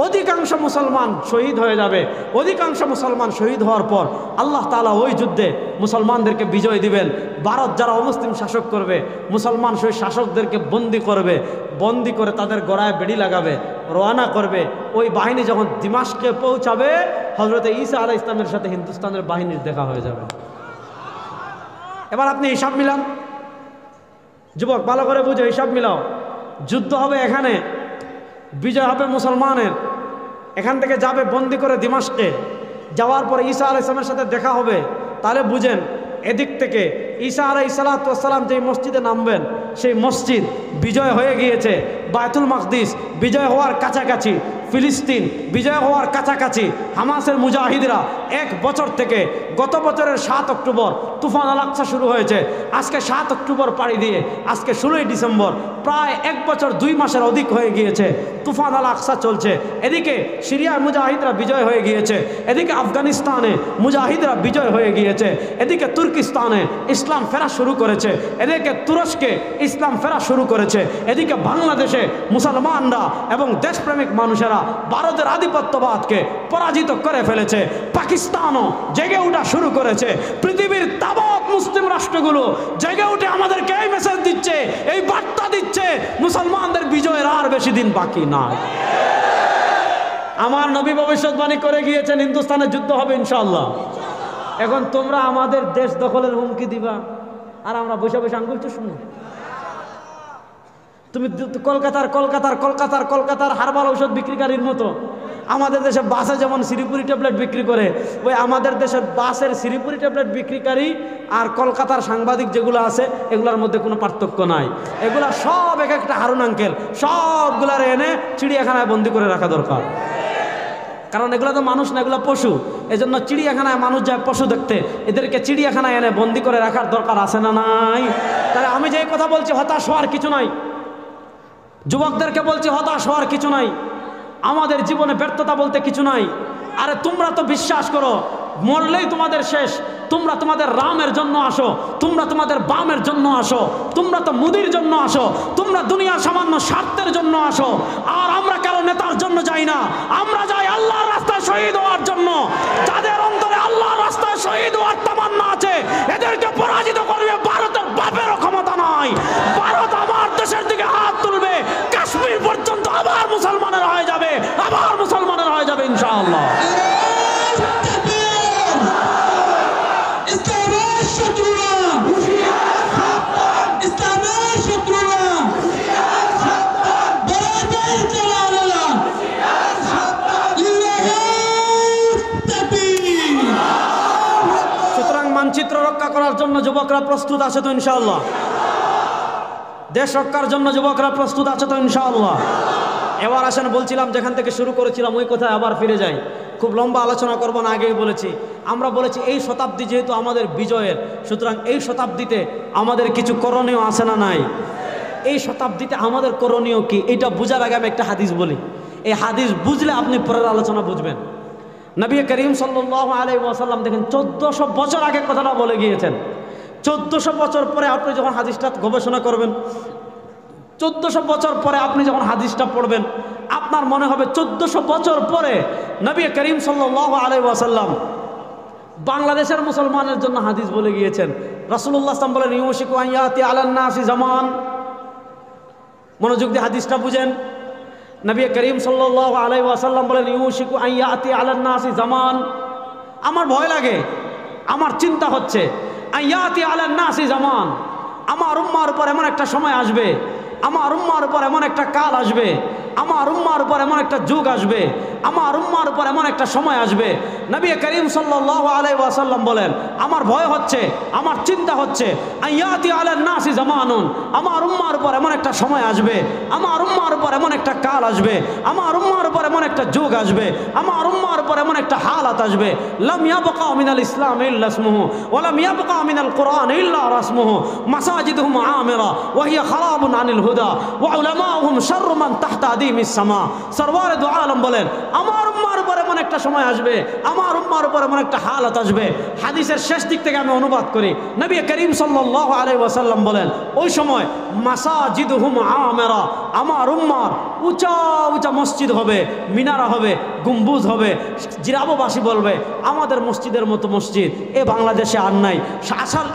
অধিকাংশ মুসলমান শহীদ হয়ে যাবে। অধিকাংশ মুসলমান শহীদ হওয়ার পর আল্লাহ তাআলা ওই যুদ্ধে মুসলমানদেরকে বিজয় দিবেন। ভারত যারা অমুসলিম শাসক করবে, মুসলমান সেই শাসকদেরকে বন্দি করবে, বন্দি করে তাদের গলায় বেড়ি লাগাবে, রওনা করবে। ওই বাহিনী যখন দিমাশকে পৌঁছাবে, হযরত ঈসা আলাইহিস সালামের সাথে হিন্দুস্তানের বাহিনীর দেখা হয়ে যাবে। এবার আপনি হিসাব মিলান, যুবক ভালো করে বুঝো, হিসাব মিলাও। যুদ্ধ হবে এখানে, বিজয় হবে মুসলমানের। এখান থেকে যাবে বন্দি করে দিমাশকে, যাওয়ার পরে ঈসা আলাইহিস সালামের সাথে দেখা হবে। তাহলে বুঝেন, এদিক থেকে ঈসা আলাইহিস সালাম যেই মসজিদে নামবেন, সেই মসজিদ বিজয় হয়ে গিয়েছে। বায়তুল মাকদিস বিজয় হওয়ার কাছাকাছি, ফিলিস্তিন বিজয় হওয়ার কাছাকাছি। হামাসের মুজাহিদরা 1 বছর থেকে, গত বছরের 7 অক্টোবর তুফান আল আকসা শুরু হয়েছে। আজকে 7 অক্টোবর পাড়ি দিয়ে আজকে 16ই ডিসেম্বর, প্রায় 1 বছর 2 মাসের অধিক হয়ে গিয়েছে। তুফান আল আকসা চলছে। এদিকে সিরিয়ার মুজাহিদরা বিজয় হয়ে গিয়েছে, এদিকে আফগানিস্তানে মুজাহিদরা বিজয় হয়ে গিয়েছে, এদিকে তুর্কিস্তানে ইসলাম ফেরা শুরু করেছে, এদিকে তুরস্কে ইসলাম ফেরা শুরু করেছে, এদিকে বাংলাদেশে মুসলমানরা এবং দেশপ্রেমিক মানুষেরা ভারতের আধিপত্যবাদকে পরাজিত করে ফেলেছে। পাকিস্তানও জেগে ওঠা শুরু করেছে। পৃথিবীর তাবৎ মুসলিম রাষ্ট্রগুলো জেগে উঠে আমাদেরকে এই মেসেজ দিচ্ছে, এই বার্তা দিচ্ছে, মুসলমানদের বিজয়ের আর বেশি দিন বাকি নাই। আমার নবী ভবিষ্যৎবাণী করে গিয়েছেন, হিন্দুস্তানে যুদ্ধ হবে ইনশাআল্লাহ। এখন তোমরা আমাদের দেশ দখলের হুমকি দিবা, আর আমরা বসে বসে আঙ্গুল চুষবো। তুমি কলকাতার হারবাল ঔষধ বিক্রিকারীর মতো আমাদের দেশে বাসে যেমন সিরিপুরি ট্যাবলেট বিক্রি করে, ওই আমাদের দেশের বাসের সিরিপুরি ট্যাবলেট বিক্রিকারী আর কলকাতার সাংবাদিক যেগুলো আছে, এগুলোর মধ্যে কোনো পার্থক্য নাই। এগুলা সব এক একটা হারুন আঙ্কেল, সবগুলার এনে চিড়িয়াখানায় বন্দি করে রাখা দরকার। কারণ এগুলো তো মানুষ না, এগুলো পশু। এজন্য চিড়িয়াখানায় মানুষ যায় পশু দেখতে, এদেরকে চিড়িয়াখানায় এনে বন্দি করে রাখার দরকার আছে না নাই? তাহলে আমি যে কথা বলছি, হতাশ হওয়ার কিছু নাই। যুবকদেরকে বলছি, হতাশ হওয়ার কিছু নাই। আমাদের জীবনে ব্যর্থতা বলতে কিছু নাই। আরে তোমরা তো বিশ্বাস করো মরলেই তোমাদের শেষ। তোমরা তোমাদের রামের জন্য আসো, তোমরা তোমাদের বামের জন্য আসো, তোমরা তো মুদির জন্য আসো, তোমরা দুনিয়ার সামান্য স্বার্থের জন্য আসো। আর আমরা কারো নেতার জন্য যাই না, আমরা যাই আল্লাহর রাস্তায় শহীদ হওয়ার জন্য। যাদের অন্তরে আল্লাহর রাস্তায় শহীদ হওয়ার তামান্না আছে, এদেরকে পরাজিত করবে ভারতের বাপেরও ক্ষমতা নাই। ভারত আমার দেশের দিকে হাত তুলবে, কাশ্মীর পর্যন্ত আবার মুসলমানের হয়ে যাবে, আবার মুসলমানের হয়ে যাবে ইনশাআল্লাহ। মানচিত্র রক্ষা করার জন্য যুবকরা প্রস্তুত আছে তো ইনশাআল্লাহ? দেশ রক্ষার জন্য যুবকরা প্রস্তুত আছে তো ইনশাআল্লাহ? এবার আসেন, বলছিলাম যেখান থেকে শুরু করেছিলাম ওই কথায় আবার ফিরে যাই। খুব লম্বা আলোচনা করব না, আগেই বলেছি। আমরা বলেছি এই শতাব্দী যেহেতু আমাদের বিজয়ের, সুতরাং এই শতাব্দীতে আমাদের কিছু করণীয় আছে না নাই? এই শতাব্দীতে আমাদের করণীয় কি, এটা বোঝার আগে আমি একটা হাদিস বলি। এই হাদিস বুঝলে আপনি পরের আলোচনা বুঝবেন। নবী করিম সাল্লাল্লাহু আলাইহি ওয়াসাল্লাম দেখেন 1400 বছর আগে কথাটা বলে গিয়েছেন। 1400 বছর পরে আপনি যখন হাদিসটা গবেষণা করবেন, 1400 বছর পরে আপনি যখন হাদিসটা পড়বেন, আপনার মনে হবে 1400 বছর পরে নবী করিম সাল্লাল্লাহু আলাইহি ওয়াসাল্লাম বাংলাদেশের মুসলমানের জন্য হাদিস বলে গিয়েছেন। রাসূলুল্লাহ সাল্লাল্লাহু আলাইহি ওয়াসাল্লাম বলেন, ইউশিকু আন ইয়াতি আলান নাসি জামান। মনোযোগ দিয়ে হাদিসটা বুঝেন। নবী করিম সাল্লাল্লাহু আলাইহি ওয়াসাল্লাম বলেন, ইউশিকু আন ইয়াতি আলান নাসি জামান। আমার ভয় লাগে, আমার চিন্তা হচ্ছে, আন ইয়াতি আলান নাসি জামান, আমার উম্মার উপর এমন একটা সময় আসবে, আমার উম্মার উপর এমন একটা কাল আসবে, আমার উম্মার উপর এমন একটা যুগ আসবে, আমার উম্মার উপর এমন একটা সময় আসবে। নবী করিম সাল্লাল্লাহু আলাইহি ওয়াসাল্লাম বলেন, আমার ভয় হচ্ছে, আমার চিন্তা হচ্ছে, আয়াতি আলান নাসি জামানুন, আমার উম্মার উপর এমন একটা সময় আসবে, আমার উম্মার উপর এমন একটা কাল আসবে, আমার উম্মার উপর এমন একটা যুগ আসবে, আমার উম্মার উপর এমন একটা হালাত আসবে, লাম ইয়াবকা মিনাল ইসলাম ইল্লা ইসমুহু ওয়া লাম ইয়াবকা মিনাল কুরআন ইল্লা রাসমুহু, মাসাজিদুহুম আমিরা ওয়া হিয়া খারাবুন আনিল হুদা ওয়া উলামাউহুম শাররু মান তাহতা আদিমিস সামা। সরওয়ারে দু আলম বলেন আমার উম্মার উপর এমন একটা সময় আসবে, আমার উম্মার উপর এমন একটা হালত আসবে, হাদিসের শেষ দিক থেকে আমি অনুবাদ করি, নবী করিম সাল্লাল্লাহু আলাইহি ওয়াসাল্লাম বলেন ওই সময় মাসাজিদুহুম আমেরা, আমার উম্মার উঁচা উঁচা মসজিদ হবে, মিনারা হবে, গম্বুজ হবে। জিরাববাসী বলবে আমাদের মসজিদের মতো মসজিদ এ বাংলাদেশে আর নাই।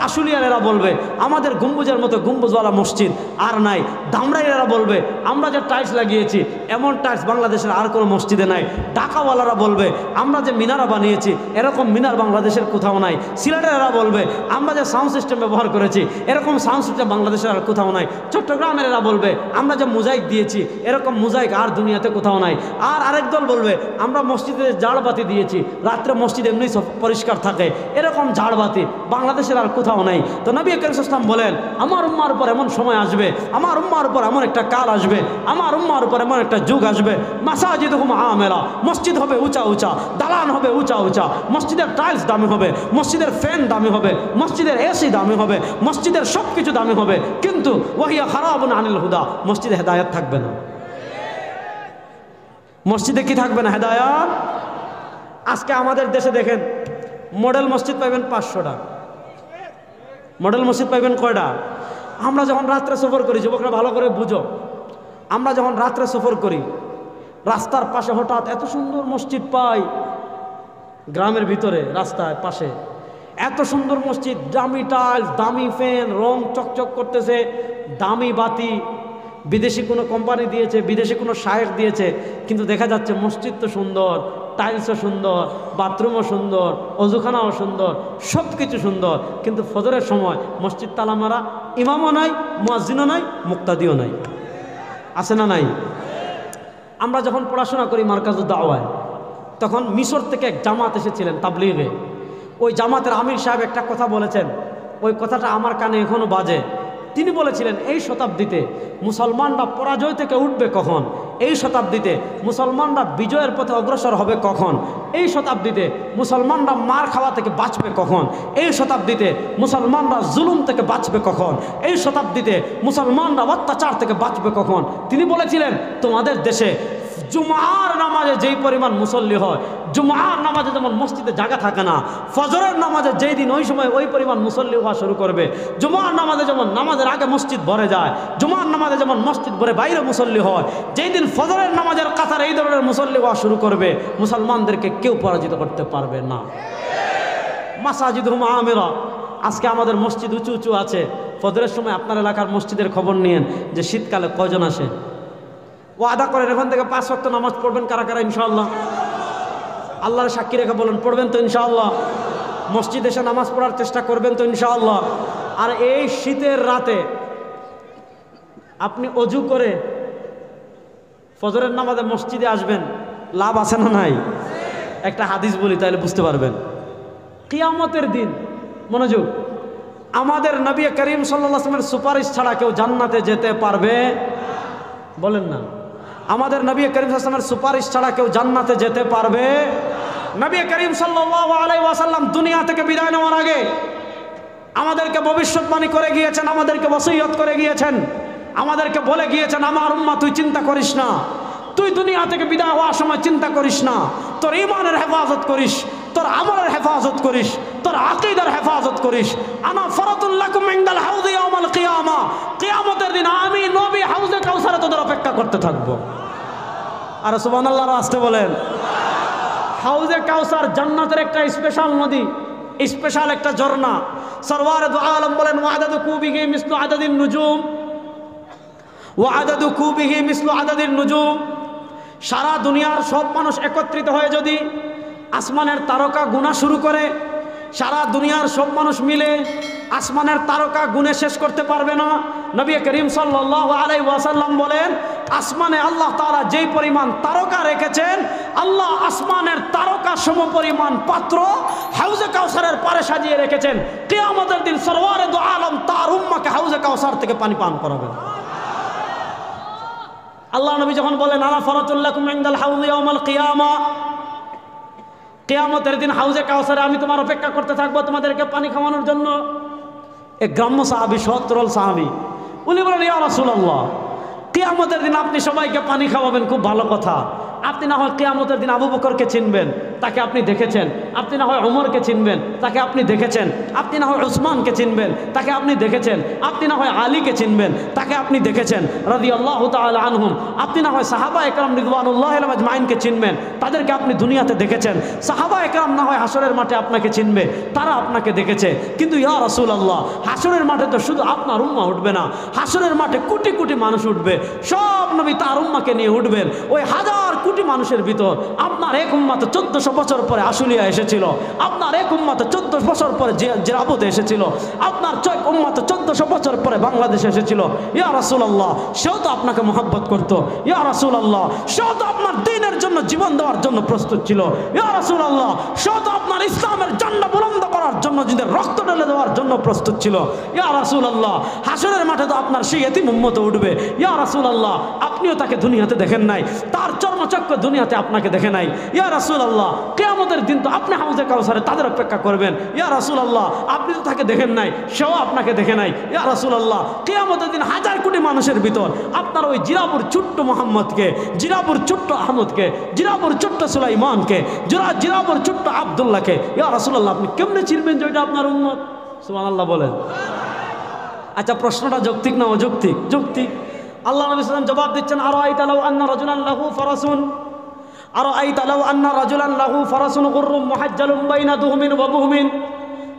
আশুলিয়ারেরা বলবে আমাদের গম্বুজের মতো গম্বুজওয়ালা মসজিদ আর নাই। দামরাইয়েরা বলবে আমরা যে টাইলস লাগিয়েছি এমন টাইলস বাংলাদেশের আর কোনো মসজিদে নাই। ঢাকাওয়ালারা বলবে আমরা যে মিনারা বানিয়েছি এরকম মিনার বাংলাদেশের কোথাও নাই। সিলেটেরা বলবে আমরা যে সাউন্ড সিস্টেম ব্যবহার করেছি এরকম সাউন্ড সিস্টেম বাংলাদেশের আর কোথাও নাই। চট্টগ্রামেরা বলবে আমরা যে মোজাইক দিয়েছি এরকম মোজাইক আর দুনিয়াতে কোথাও নাই। আর আরেক দল বলবে আমরা মসজিদে ঝাড়বাতি দিয়েছি, রাত্রে মসজিদ এমনি পরিষ্কার থাকে, এরকম ঝাড়বাতি বাংলাদেশের আর কোথাও নাই। তো নবী করিম সাল্লাল্লাহু আলাইহি ওয়াসাল্লাম বলেন আমার উম্মার উপর এমন সময় আসবে, আমার উম্মার উপর এমন একটা কাল আসবে, আমার উম্মার উপর এমন একটা যুগ আসবে মাসাজিদুহুম আমেরা, মসজিদ হবে উঁচা উঁচা, দালান হবে উঁচা উঁচা, মসজিদের টাইলস দামি হবে, মসজিদের ফ্যান দামি হবে, মসজিদের এসি দামি হবে, মসজিদের সব কিছু দামি হবে, কিন্তু ওয়াহিয়া খারাবুন আনিল হুদা, মসজিদে হেদায়েত থাকবে না। মসজিদে কি থাকবে না? হেদায়েত। আজকে আমাদের দেশে দেখেন মডেল মসজিদ পাইবেন 500টা, মডেল মসজিদ পাইবেন কয়টা? আমরা যখন রাত্রে সফর করি, যুবকরা ভালো করে বুঝো, আমরা যখন রাত্রে সফর করি রাস্তার পাশে হঠাৎ এত সুন্দর মসজিদ পাই, গ্রামের ভিতরে রাস্তায় পাশে এত সুন্দর মসজিদ, দামি টাইলস, দামি ফ্যান, রং চকচক করতেছে, দামি বাতি, বিদেশি কোনো কোম্পানি দিয়েছে, বিদেশি কোনো শায়েখ দিয়েছে, কিন্তু দেখা যাচ্ছে মসজিদ তো সুন্দর, টাইলসও সুন্দর, বাথরুমও সুন্দর, অজুখানাও সুন্দর, সব কিছু সুন্দর, কিন্তু ফজরের সময় মসজিদ তালা মারা, ইমামও নাই, মুয়াজ্জিনও নাই, মুক্তাদিও নাই। আছে না নাই? আমরা যখন পড়াশোনা করি মারকাজুদ দাওয়ায়, তখন মিশর থেকে এক জামাত এসেছিলেন তাবলীগে। ওই জামাতের আমির সাহেব একটা কথা বলেছেন, ওই কথাটা আমার কানে এখনও বাজে। তিনি বলেছিলেন এই শতাব্দীতে মুসলমানরা পরাজয় থেকে উঠবে কখন, এই শতাব্দীতে মুসলমানরা বিজয়ের পথে অগ্রসর হবে কখন, এই শতাব্দীতে মুসলমানরা মার খাওয়া থেকে বাঁচবে কখন, এই শতাব্দীতে মুসলমানরা জুলুম থেকে বাঁচবে কখন, এই শতাব্দীতে মুসলমানরা অত্যাচার থেকে বাঁচবে কখন। তিনি বলেছিলেন তোমাদের দেশে জুমার নামাজে যেই পরিমাণ মুসল্লি হয়, জুমার নামাজে যেমন মসজিদে জায়গা থাকে না, ফজরের নামাজে যেই দিন ওই সময় ওই পরিমাণ মুসল্লি হওয়া শুরু করবে। জুমার নামাজে যেমন নামাজের আগে মসজিদ ভরে যায়, জুমার নামাজে যেমন মসজিদ ভরে বাইরে মুসল্লি হয়, যেই দিন ফজরের নামাজের কাতার এই ধরনের মুসল্লি হওয়া শুরু করবে, মুসলমানদেরকে কেউ পরাজিত করতে পারবে না। মাসাজিদুহুম আমেরা, আজকে আমাদের মসজিদ উঁচু উঁচু আছে। ফজরের সময় আপনার এলাকার মসজিদের খবর নিয়েন যে শীতকালে কয়জন আসে। ওয়াদা করেন এখন থেকে 5 ওয়াক্ত নামাজ পড়বেন কারা কারা ইনশাআল্লাহ? আল্লাহর সাক্ষী রেখে বলেন পড়বেন তো ইনশাআল্লাহ? মসজিদে এসে নামাজ পড়ার চেষ্টা করবেন তো ইনশাআল্লাহ? আর এই শীতের রাতে আপনি অজু করে ফজরের নামাজে মসজিদে আসবেন, লাভ আছে না নাই? একটা হাদিস বলি তাহলে বুঝতে পারবেন। কিয়ামতের দিন, মনোযোগ, আমাদের নবী করিম সাল্লাল্লাহু আলাইহি ওয়াসাল্লামের সুপারিশ ছাড়া কেউ জান্নাতে যেতে পারবে? বলেন না। আমাদের নবী করিম সাল্লাল্লাহু আলাইহি ওয়াসাল্লামের সুপারিশ ছাড়া কেউ জান্নাতে যেতে পারবে? নবী করিম সাল্লাল্লাহু আলাইহি ওয়াসাল্লাম দুনিয়া থেকে বিদায় নেওয়ার আগে আমাদেরকে ভবিষ্যৎবাণী করে গিয়েছেন, আমাদেরকে ওসিয়ত করে গিয়েছেন, আমাদেরকে বলে গিয়েছেন আমার উম্মাহ তুই চিন্তা করিস না, তুই দুনিয়া থেকে বিদায় হওয়ার সময় চিন্তা করিস না, তোর ঈমানের হেফাজত করিস, তোর আমলের হেফাজত করিস, তোর আকীদার হেফাজত করিস। আনা ফারাতুল লাকুম ইনদাল হাউযি ইয়াউমাল কিয়ামা, কিয়ামতের দিন আমি নবী হাউজে কাউসারে তোদের অপেক্ষা করতে থাকবো। আর সুবহানাল্লাহ আসতে বলেন। হাউজে কাউসার জান্নাতের একটা স্পেশাল নদী, স্পেশাল একটা ঝর্ণা। সরওয়ারে দু আলম বলেন ওয়াদাদু কুবিহি মিসলু আদাদিন নুজুম, ওয়াদাদু কুবিহি মিসলু আদাদিন নুজুম। সারা দুনিয়ার সব মানুষ একত্রিত হয়ে যদি আসমানের তারকা গুণা শুরু করে, সারা দুনিয়ার সব মানুষ মিলে আসমানের তারকা গুণে শেষ করতে পারবে না। নবী করিম সাল্লাল্লাহু আলাইহি ওয়াসাল্লাম বলেন আসমানে আল্লাহ তাআলা যেই পরিমাণ তারকা রেখেছেন, আল্লাহ আসমানের তারকা সম পরিমাণ পাত্র হাউজে কাউসারের পারে সাজিয়ে রেখেছেন। কিয়ামতের দিন সরওয়ারে দু আলম তার উম্মাহকে হাউজে কাউসার থেকে পানি পান করাবেন। আল্লাহ নবী যখন বলেন আনা ফারাতুল লাকুম ইনদাল হাউযি ইয়াউমাল কিয়ামা, কিয়ামতের দিন হাউজে কাউসারে আমি তোমার অপেক্ষা করতে থাকবো তোমাদেরকে পানি খাওয়ানোর জন্য। এক গ্রাম্য সাহাবী, সৎ তরল সাহাবী, উনি বলেন ইয়া রাসূলুল্লাহ কিয়ামতের দিন আপনি সবাইকে পানি খাওয়াবেন, খুব ভালো কথা। আপনি না হয় কিয়ামতের দিন আবু বকরকে চিনবেন, তাকে আপনি দেখেছেন। আপনি না হয় ওমরকে চিনবেন, তাকে আপনি দেখেছেন। আপনি না হয় উসমানকে চিনবেন, তাকে আপনি দেখেছেন। আপনি না হয় আলীকে চিনবেন, তাকে আপনি দেখেছেন রাদিয়াল্লাহু তাআলা আনহুম। আপনি না হয় সাহাবা একরাম রিদওয়ানুল্লাহি আলাইহিম আজমাইনকে চিনবেন, তাদেরকে আপনি দুনিয়াতে দেখেছেন। সাহাবা একরাম না হয় হাসরের মাঠে আপনাকে চিনবে, তারা আপনাকে দেখেছে। কিন্তু ইয়া রাসূলুল্লাহ, হাসরের মাঠে তো শুধু আপনার উম্মাহ উঠবে না, হাসরের মাঠে কোটি কোটি মানুষ উঠবে। সব নবী তার উম্মাহকে নিয়ে উঠবেন। ওই হাজার কোটি মানুষের ভিতর আপনার এক উম্মাহ 1400 বছর পরে আশুলিয়া এসেছিল, আপনার এক উম্মাহ 14 বছর পরে জিরাবতে এসেছিল, আপনার উম্মাহ 1400 বছর পরে বাংলাদেশে এসেছিল। ইয়া রাসূলুল্লাহ, সেও তো আপনাকে মহব্বত করত। ইয়া রাসূলুল্লাহ, সেও তো আপনার দ্বীনের জন্য জীবন দেওয়ার জন্য প্রস্তুত ছিল। ইয়া রাসূলুল্লাহ, সেও তো আপনার ইসলামের ঝান্ডা বুলন্দ করার জন্য নিজের রক্ত ঢেলে দেওয়ার জন্য প্রস্তুত ছিল। ইয়া রাসূলুল্লাহ, হাসরের মাঠে তো আপনার সেই এতিম উম্মত উঠবে। ইয়া রাসূলুল্লাহ, আপনিও তাকে দুনিয়াতে দেখেন নাই, তার চর্মচক্র দুনিয়াতে আপনাকে দেখে নাই। ইয়া রাসূলুল্লাহ, কিয়ামতের দিন তো আপনি হাউজে কাউসারে তাদের অপেক্ষা করবেন। ইয়া রাসূলুল্লাহ, আপনি তো তাকে দেখেন নাই, সেও আপনাকে দেখে নাই। ইয়া রাসূলুল্লাহ, কিয়ামতের দিন হাজার কোটি মানুষের ভিতর আপনার ওই জিরাবুর ছোট্ট মোহাম্মদকে, জিরাবুর ছোট্ট আহমদকে, জিরাবুর ছোট্ট সুলাইমানকে, জিরাবুর ছোট্ট আব্দুল্লাহকে, ইয়া রাসূলুল্লাহ, আপনি কেমনে চিনবেন যে ওইটা আপনার উম্মত? সুবহানাল্লাহ বলেন। আচ্ছা, প্রশ্নটা যৌক্তিক না অযৌক্তিক? যৌক্তিক। আল্লাহ নবী সাল্লাল্লাহু আলাইহি ওয়াসাল্লাম জবাব দিচ্ছেন, আরাআইতা লাউ আন্না রাজুলান লাহু ফারাসুন, আরাআইতা লাউ আন্না রাজুলান লাহু ফারাসুন গুররুম মুহাজ্জালুম বাইনা দুহমিন ওয়া বুহমিন।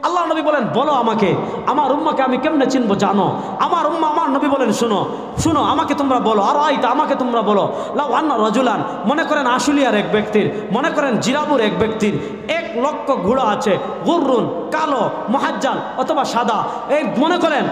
আল্লাহ নবী বলেন, বলো আমাকে, আমার উম্মাকে আমি কেমনে চিনবো জানো? আমার উম্মা, আমার নবী বলেন, শুনো শুনো, আমাকে তোমরা বলো, আরাআইতা, আমাকে তোমরা বলো, লাউ আন্না রাজুলান, মনে করেন আশুলিয়ার এক ব্যক্তির, মনে করেন জিরাবুর এক ব্যক্তির 1 লক্ষ ঘোড়া আছে, গুররুন, কালো, মুহাজ্জাল অথবা সাদা। এই মনে করেন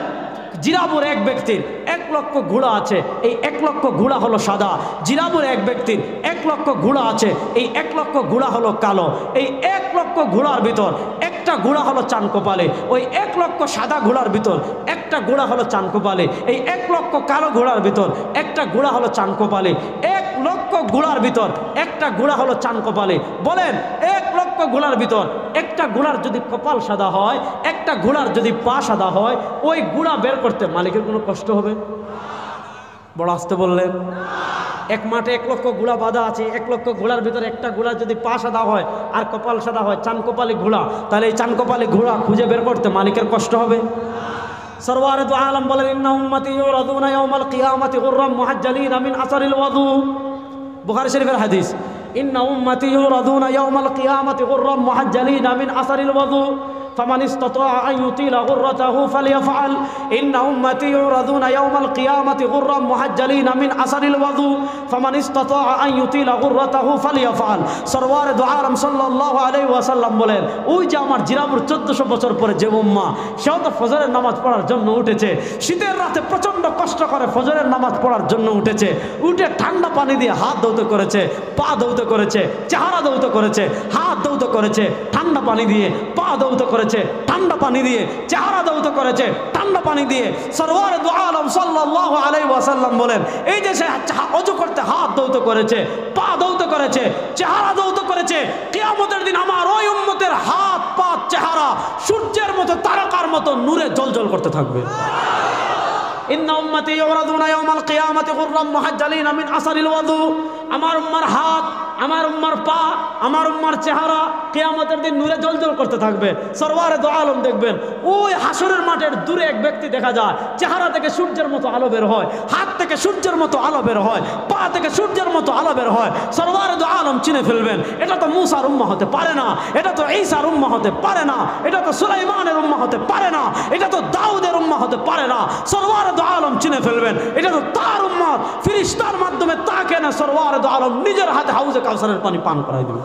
জিরাবুর এক ব্যক্তির 1 লক্ষ ঘোড়া আছে, এই 1 লক্ষ ঘোড়া হলো সাদা। জিরাবুর এক ব্যক্তির 1 লক্ষ ঘোড়া আছে, এই 1 লক্ষ ঘোড়া হলো কালো। এই 1 লক্ষ ঘোড়ার ভিতর একটা ঘোড়া হলো চানকোপালে, ওই 1 লক্ষ সাদা ঘোড়ার ভিতর একটা ঘোড়া হলো চানকোপালে, এই 1 লক্ষ কালো ঘোড়ার ভিতর একটা ঘোড়া হলো চানকোপালে। 1 লক্ষ ঘোড়ার ভিতর একটা ঘোড়া হলো চানকোপালে। বলেন, 1 লক্ষ ঘোড়ার ভিতর একটা ঘোড়ার যদি কপাল সাদা হয়, একটা ঘোড়ার যদি পা সাদা হয়, ওই ঘোড়া বের করতে মালিকের কোনো কষ্ট হবে? বড় আস্তে বললেন। এক মাঠে 1 লক্ষ ঘোড়া বাঁধা আছে, 1 লক্ষ ঘোড়ার ভিতরে একটা ঘোড়া যদি পা সাদা হয় আর কপাল সাদা হয়, চানকোপালি ঘোড়া, তাহলে এই চানকোপালি ঘোড়া খুঁজে বের করতে মালিকের কষ্ট হবে? সরওয়ারে দু আলম বলেন, ইন্না উম্মতি ইউরাদুনা ইয়াউমাল কিয়ামাতি গুররাম মুহাজ্জালিনা মিন আসারিল ওয়াদু। বুখারী শরীফের হাদিস, ইন্না উম্মতি ইউরাদুনা ইয়াউমাল কিয়ামাতি গুররাম মুহাজ্জালিনা মিন আসারিল ওয়াদু فمن استطاع أن يطيل غرته فليفعل إن أمتي يعرضون يوم القيامة غرا محجلين من أثر الوضوء فمن استطاع أن يطيل غرته فليفعل। সরওয়ারে দু আলম সাল্লাল্লাহু আলাইহি ওয়াসাল্লাম বলেন, ওই যে আমার জিরাবুর 1400 বছর পরে যে উম্মাহ, সেও তো ফজরের নামাজ পড়ার জন্য উঠেছে, শীতের রাতে প্রচণ্ড কষ্ট করে ফজরের নামাজ পড়ার জন্য উঠেছে, উঠে ঠান্ডা পানি দিয়ে হাত ধৌত করেছে, পা ধৌত করেছে, চেহারা ধৌত করেছে, হাত ধৌত করেছে ঠান্ডা পানি দিয়ে, পা ধৌত করেছে ঠান্ডা পানি দিয়ে, চেহারা ধৌত করেছে ঠান্ডা পানি দিয়ে। সরওয়ারে দু আলম সাল্লাল্লাহু আলাইহি ওয়াসাল্লাম বলেন, এই যে সে ওযু করতে হাত ধৌত করেছে, পা ধৌত করেছে, চেহারা ধৌত করেছে, কিয়ামতের দিন আমার ওই উম্মতের হাত, পা, চেহারা সূর্যের মতো, তারকার মতো নূরে জ্বলজ্বল করতে থাকবে। ইন্না উম্মতি ইউরাদুনা ইয়াউমাল কিয়ামাতি গুররাম মুহাজ্জালিনা মিন আসারিল ওয়াদু। আমার উম্মার হাত, আমার উম্মার পা, আমার উম্মার চেহারা কিয়ামতের দিন নূরে জ্বলজ্বল করতে থাকবে। সরওয়ারে দু আলম দেখবেন, ওই হাসরের মাঠের দূরে এক ব্যক্তি দেখা যায়, চেহারা থেকে সূর্যের মতো আলো বের হয়, হাত থেকে সূর্যের মতো আলো বের হয়, পা থেকে সূর্যের মতো আলো বের হয়। সরওয়ারে দু আলম চিনে ফেলবেন, এটা তো মূসার উম্মাহ হতে পারে না, এটা তো ঈসার উম্মাহ হতে পারে না, এটা তো সুলাইমানের উম্মাহ হতে পারে না, এটা তো দাউদের উম্মাহ হতে পারে না। সরওয়ারে দু আলম চিনে ফেলবেন, এটা তো তার উম্মত। ফেরেশতার মাধ্যমে তাকে না সরওয়ারে দু আলম নিজের হাতে হাউজে কাউসারের পানি পান করাই দিবেন।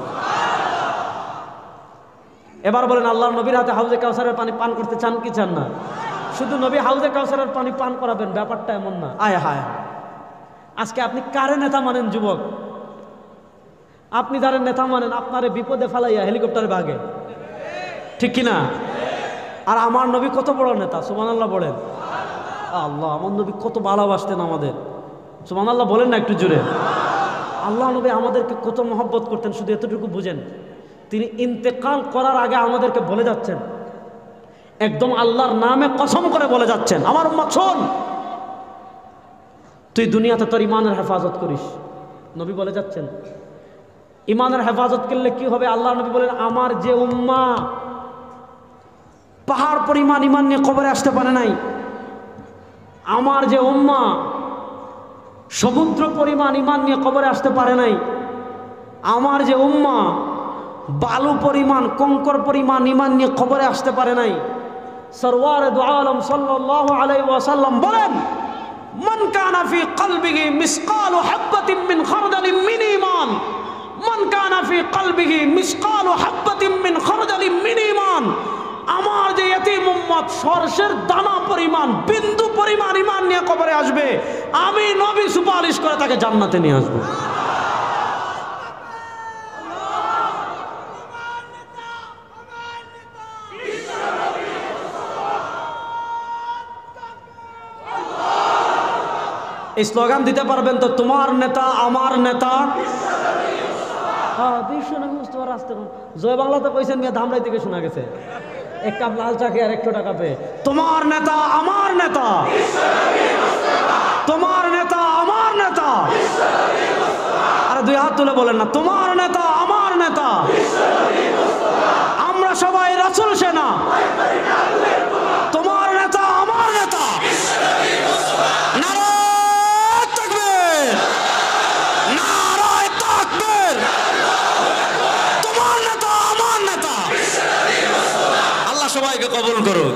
এবার বলেন, আল্লাহর নবীর হাতে হাউজে কাউসারের পানি পান করতে চান কি চান না? শুধু নবী হাউজে কাউসারের পানি পান করাবেন, ব্যাপারটা এমন না। আয় হায়, আজকে আপনি কারে নেতা মানেন? যুবক, আপনি যারা নেতা মানেন, আপনারে বিপদে ফেলাইয়া হেলিকপ্টারে ভাগে, ঠিক কিনা? আর আমার নবী কত বড় নেতা, সুবহানাল্লাহ বলেন। আল্লাহ, আমার নবী কত ভালোবাসতেন আমাদের, সুবহানাল্লাহ বলেন না একটু জোরে। আল্লাহ নবী আমাদেরকে কত মহব্বত করতেন, শুধু এতটুকু বুঝেন। তিনি ইন্তেকাল করার আগে আমাদেরকে বলে যাচ্ছেন, একদম আল্লাহর নামে কসম করে বলে যাচ্ছেন, আমার উম্মত শোন, তুই দুনিয়াতে তোর ইমানের হেফাজত করিস। নবী বলে যাচ্ছেন ইমানের হেফাজত করলে কি হবে? আল্লাহ নবী বলেন, আমার যে উম্মাহ পাহাড় পরিমাণ ইমান নিয়ে কবরে আসতে পারে নাই, আমার যে উম্মাহ সমুদ্র পরিমাণ ইমান নিয়ে কবরে আসতে পারে নাই, আমার যে উম্মাহ বালু পরিমাণ কঙ্কর পরিমাণ ইমান নিয়ে কবরে আসতে পারে নাই, সরওয়ারে দু আলম সাল্লাল্লাহু আলাইহি ওয়াসাল্লাম বলেন, মান কানা ফি কলবিহি মিসকালু হাববাতিন মিন খারদালিন মিন ঈমান, মান কানা ফি কলবিহি মিসকালু হাববাতিন মিন খারদালিন মিন ঈমান, আমার যে ইয়তীম উম্মত সরষের দানা পরিমাণ বিন্দু পরিমাণ ঈমান নিয়ে কবরে আসবে, আমি নবী সুপারিশ করে তাকে জান্নাতে নিয়ে আসব। এই স্লোগান দিতে পারবেন তো? তোমার নেতা আমার নেতা, হ্যাঁ বিশ্বনবী মুস্তাফা রাস্তা। জয় বাংলাতে কইছেন মিয়া, ধামরাই থেকে শোনা গেছে। এক কাপ লাল চা খেয়ে আর 100 টাকা পেয়ে। তোমার নেতা আমার নেতা, তোমার নেতা আমার নেতা। আরে দুই হাত তুলে বলেন না, তোমার নেতা আমার নেতা। আমরা সবাই রাসূল সেনা, তোমার নেতা আমার নেতা। নারায়ে তাকবীর, নারায়ে তাকবীর, তোমার নেতা আমার নেতা। আল্লাহ সবাইকে কবুল করুক।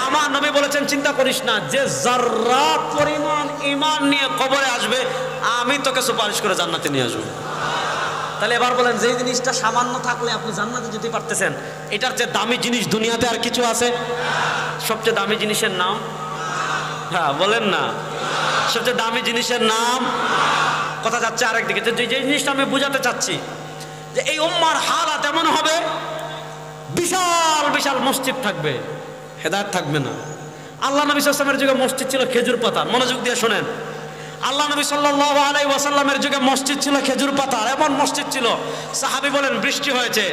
আমার নবী বলেছেন, চিন্তা করিস না, যে যারা পরিমাণ ঈমান নিয়ে কবরে আসবে আমি তোকে সুপারিশ করে জান্নাতে নিয়ে আসবো। তাহলে এবার বলেন, যে জিনিসটা সামান্য থাকলে আপনি জান্নাতে যেতে পারতেছেন, এটার যে দামি জিনিস দুনিয়াতে আর কিছু আছে? সবচেয়ে দামি জিনিসের নাম, হ্যাঁ বলেন না, সবচেয়ে দামি জিনিসের নাম। কথা যাচ্ছে আরেকদিকে, যে জিনিসটা আমি বুঝাতে চাচ্ছি, যে এই উম্মার হালাত এমন হবে, বিশাল বিশাল মসজিদ থাকবে, হেদায়েত থাকবে না। আল্লাহ নবী সাল্লাল্লাহু আলাইহি ওয়াসাল্লামের যুগে মসজিদ ছিল খেজুর পাতা। মনোযোগ দিয়ে শোনেন, আল্লাহ নবী সাল্লাল্লাহু আলাইহি ওয়াসাল্লামের যুগে মসজিদ ছিল খেজুর পাতার। এমন মসজিদ ছিল, সাহাবী বলেন বৃষ্টি হয়েছে,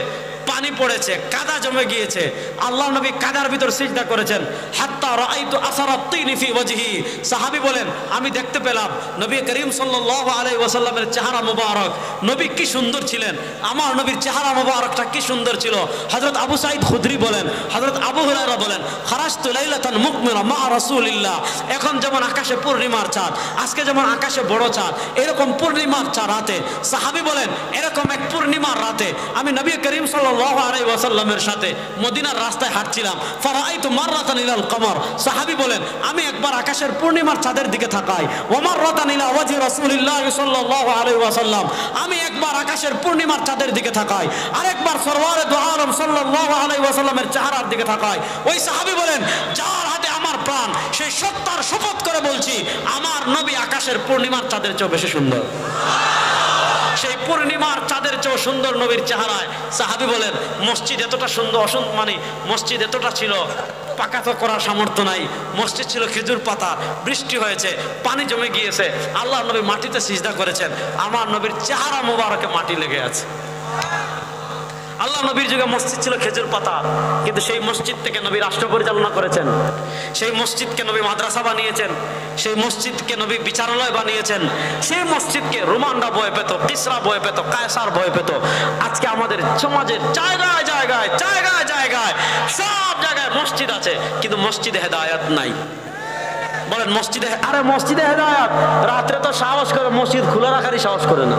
পানি পড়েছে, কাদা জমে গিয়েছে, আল্লাহ নবী কাদার ভিতর সিজদা করেছেন। হাত্তা রাআইতু আসারাত তিনি ফি ওয়াজহি, সাহাবী বলেন আমি দেখতে পেলাম নবী করিম সাল্লাল্লাহু আলাইহি ওয়াসাল্লামের চেহারা মুবারক। নবী কি সুন্দর ছিলেন, আমার নবীর চেহারা মুবারকটা কি সুন্দর ছিল। হযরত আবু সাঈদ খুদরি বলেন, হযরত আবু হুরায়রা বলেন, খারাজতু লাইলাতান মুকমিরা মা রাসূলিল্লাহ। এখন যেমন আকাশে পূর্ণিমার চাঁদ, আজকে যেমন আকাশে বড় চাঁদ, এরকম পূর্ণিমার রাতে, সাহাবী বলেন এরকম এক পূর্ণিমার রাতে আমি নবী করিম সাল্লাল্লাহু আলাইহি ওয়াসাল্লামের সাথে মদিনার রাস্তায় হাঁটছিলাম। ফারাআইতু মাররাতান ইলাল কমর, সাহাবী বলেন আমি একবার আকাশের পূর্ণিমার চাঁদের দিকে তাকাই। ওয়া মাররাতান ইলা ওয়াজহি রাসূলিল্লাহ সাল্লাল্লাহু আলাইহি ওয়াসাল্লাম, আমি একবার আকাশের পূর্ণিমার চাঁদের দিকে তাকাই, আরেকবার সরওয়ারে দু আলম সাল্লাল্লাহু আলাইহি ওয়াসাল্লামের চেহারার দিকে তাকাই। ওই সাহাবী বলেন, যার হাতে আমার প্রাণ, সেই সত্তার শপথ করে বলছি, আমার নবী আকাশের পূর্ণিমার চাঁদের চেয়ে বেশি সুন্দর। সেই পূর্ণিমার চাঁদের চেয়ে সুন্দর নবীর চেহারায়। সাহাবী বলেন মসজিদ এতটা সুন্দর, মানে মসজিদ এতটা ছিল, পাকা তো করার সামর্থ্য নাই, মসজিদ ছিল খেজুর পাতা, বৃষ্টি হয়েছে, পানি জমে গিয়েছে, আল্লাহ নবী মাটিতে সিজদা করেছেন, আমার নবীর চেহারা মোবারকে মাটি লেগে আছে। আল্লাহ নবীর যুগে মসজিদ ছিল খেজুর পাতা, কিন্তু সেই মসজিদ থেকে নবী রাষ্ট্র পরিচালনা করেছেন, সেই মসজিদকে নবী মাদ্রাসা বানিয়েছেন, সেই মসজিদকে নবী বিচারালয় বানিয়েছেন, সেই মসজিদকে রোমানরা ভয় পেত, কিসরা ভয় পেত, কায়সার ভয় পেত। আজকে আমাদের সমাজের জায়গায় জায়গায় জায়গায় জায়গায় সব জায়গায় মসজিদ আছে, কিন্তু মসজিদে হেদায়েত নাই। বলেন মসজিদে, আরে মসজিদে হেদায়েত, রাত্রে তো সাহস করে মসজিদ খোলা রাখারই সাহস করে না,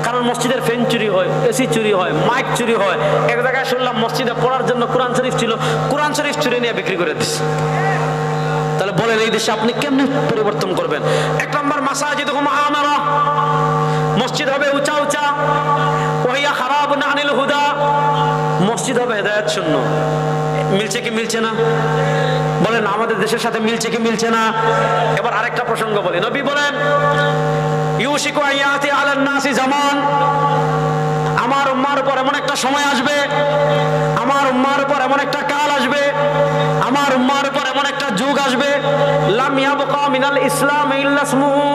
কারণ মসজিদের ফ্যান চুরি হয়, এসি চুরি হয়, মাইক চুরি হয়। এক জায়গায় শুনলাম মসজিদে পড়ার জন্য কোরআন শরীফ ছিল, কোরআন শরীফ চুরি নিয়ে বিক্রি করে দিচ্ছে। তাহলে বলেন এই দেশে আপনি কেমনে পরিবর্তন করবেন? এক নম্বর, মাসাজিদুহুম আমারা, মসজিদ হবে উঁচা উঁচা, ওয়াহিয়া খারাবুন আনিল হুদা, মসজিদ হবে হেদায়েত শূন্য। মিলছে কি মিলছে না? বলেন আমাদের দেশের সাথে মিলছে কি মিলছে না? এবার আরেকটা প্রসঙ্গ বলি, নবী বলেন ইউশিকু আয়াতি আলান নাসি জামান, আমার উম্মার উপর এমন একটা সময় আসবে, আমার উম্মার উপর এমন একটা কাল আসবে, আমার উম্মার উপর এমন একটা যুগ আসবে, লাম ইয়াবকা মিনাল ইসলাম ইল্লা ইসমুহু,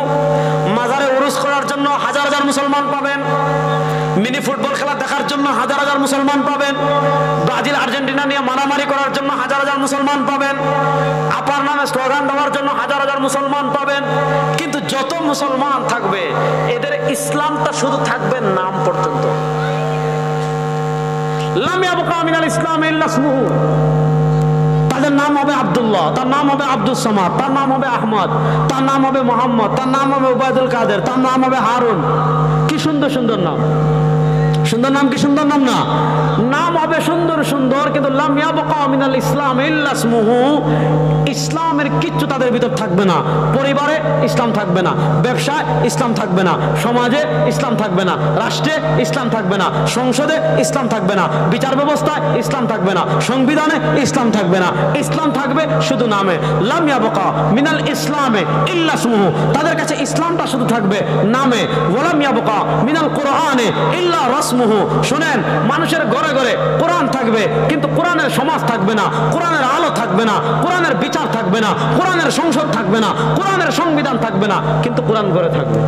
মাজারে উরুস করার জন্য হাজার হাজার মুসলমান পাবেন, মিনি ফুটবল খেলা দেখার জন্য হাজার হাজার মুসলমান পাবেন, ব্রাজিল আর্জেন্টিনা নিয়ে মারামারি করার জন্য হাজার হাজার মুসলমান পাবেন, আপার নামে স্লোগান দেওয়ার জন্য হাজার হাজার মুসলমান পাবেন, কিন্তু যত মুসলমান থাকবে এদের ইসলামটা শুধু থাকবে নাম পর্যন্ত। লাম ইয়াবকা মিনাল ইসলাম ইল্লা ইসমুহু, তাদের নাম হবে আব্দুল্লাহ, তার নাম হবে আব্দুস সামাদ, তার নাম হবে আহমদ, তার নাম হবে মোহাম্মদ, তার নাম হবে উবায়দুল কাদের, তার নাম হবে হারুন। কি সুন্দর সুন্দর নাম, সুন্দর নাম, কি সুন্দর নাম না? নাম হবে সুন্দর সুন্দর, কিন্তু লাম ইয়াবকা মিনাল ইসলাম ইল্লা ইসমুহু, ইসলামের কিচ্ছু তাদের ভিতর থাকবে না। পরিবারে ইসলাম থাকবে না, ব্যবসায় ইসলাম থাকবে না, সমাজে ইসলাম থাকবে না, রাষ্ট্রে ইসলাম থাকবে না, সংসদে ইসলাম থাকবে না, বিচার ব্যবস্থায় ইসলাম থাকবে না, সংবিধানে ইসলাম থাকবে না। ইসলাম থাকবে শুধু নামে। লাম ইয়াবকা মিনাল ইসলামে ইল্লা ইসমুহু, তাদের কাছে ইসলামটা শুধু থাকবে নামে। ওয়ালাম ইয়াবকা মিনাল কুরআনে ইল্লা রাসমুহু, শুনেন, মানুষের ঘরে ঘরে কোরআন থাকবে, কিন্তু কোরআনের সমাজ থাকবে না, কোরআনের আলো থাকবে না, কোরআনের বিচার থাকবে না, কোরআনের সংসদ থাকবে না, কোরআনের সংবিধান থাকবে না, কিন্তু কোরআন ঘরে থাকবে।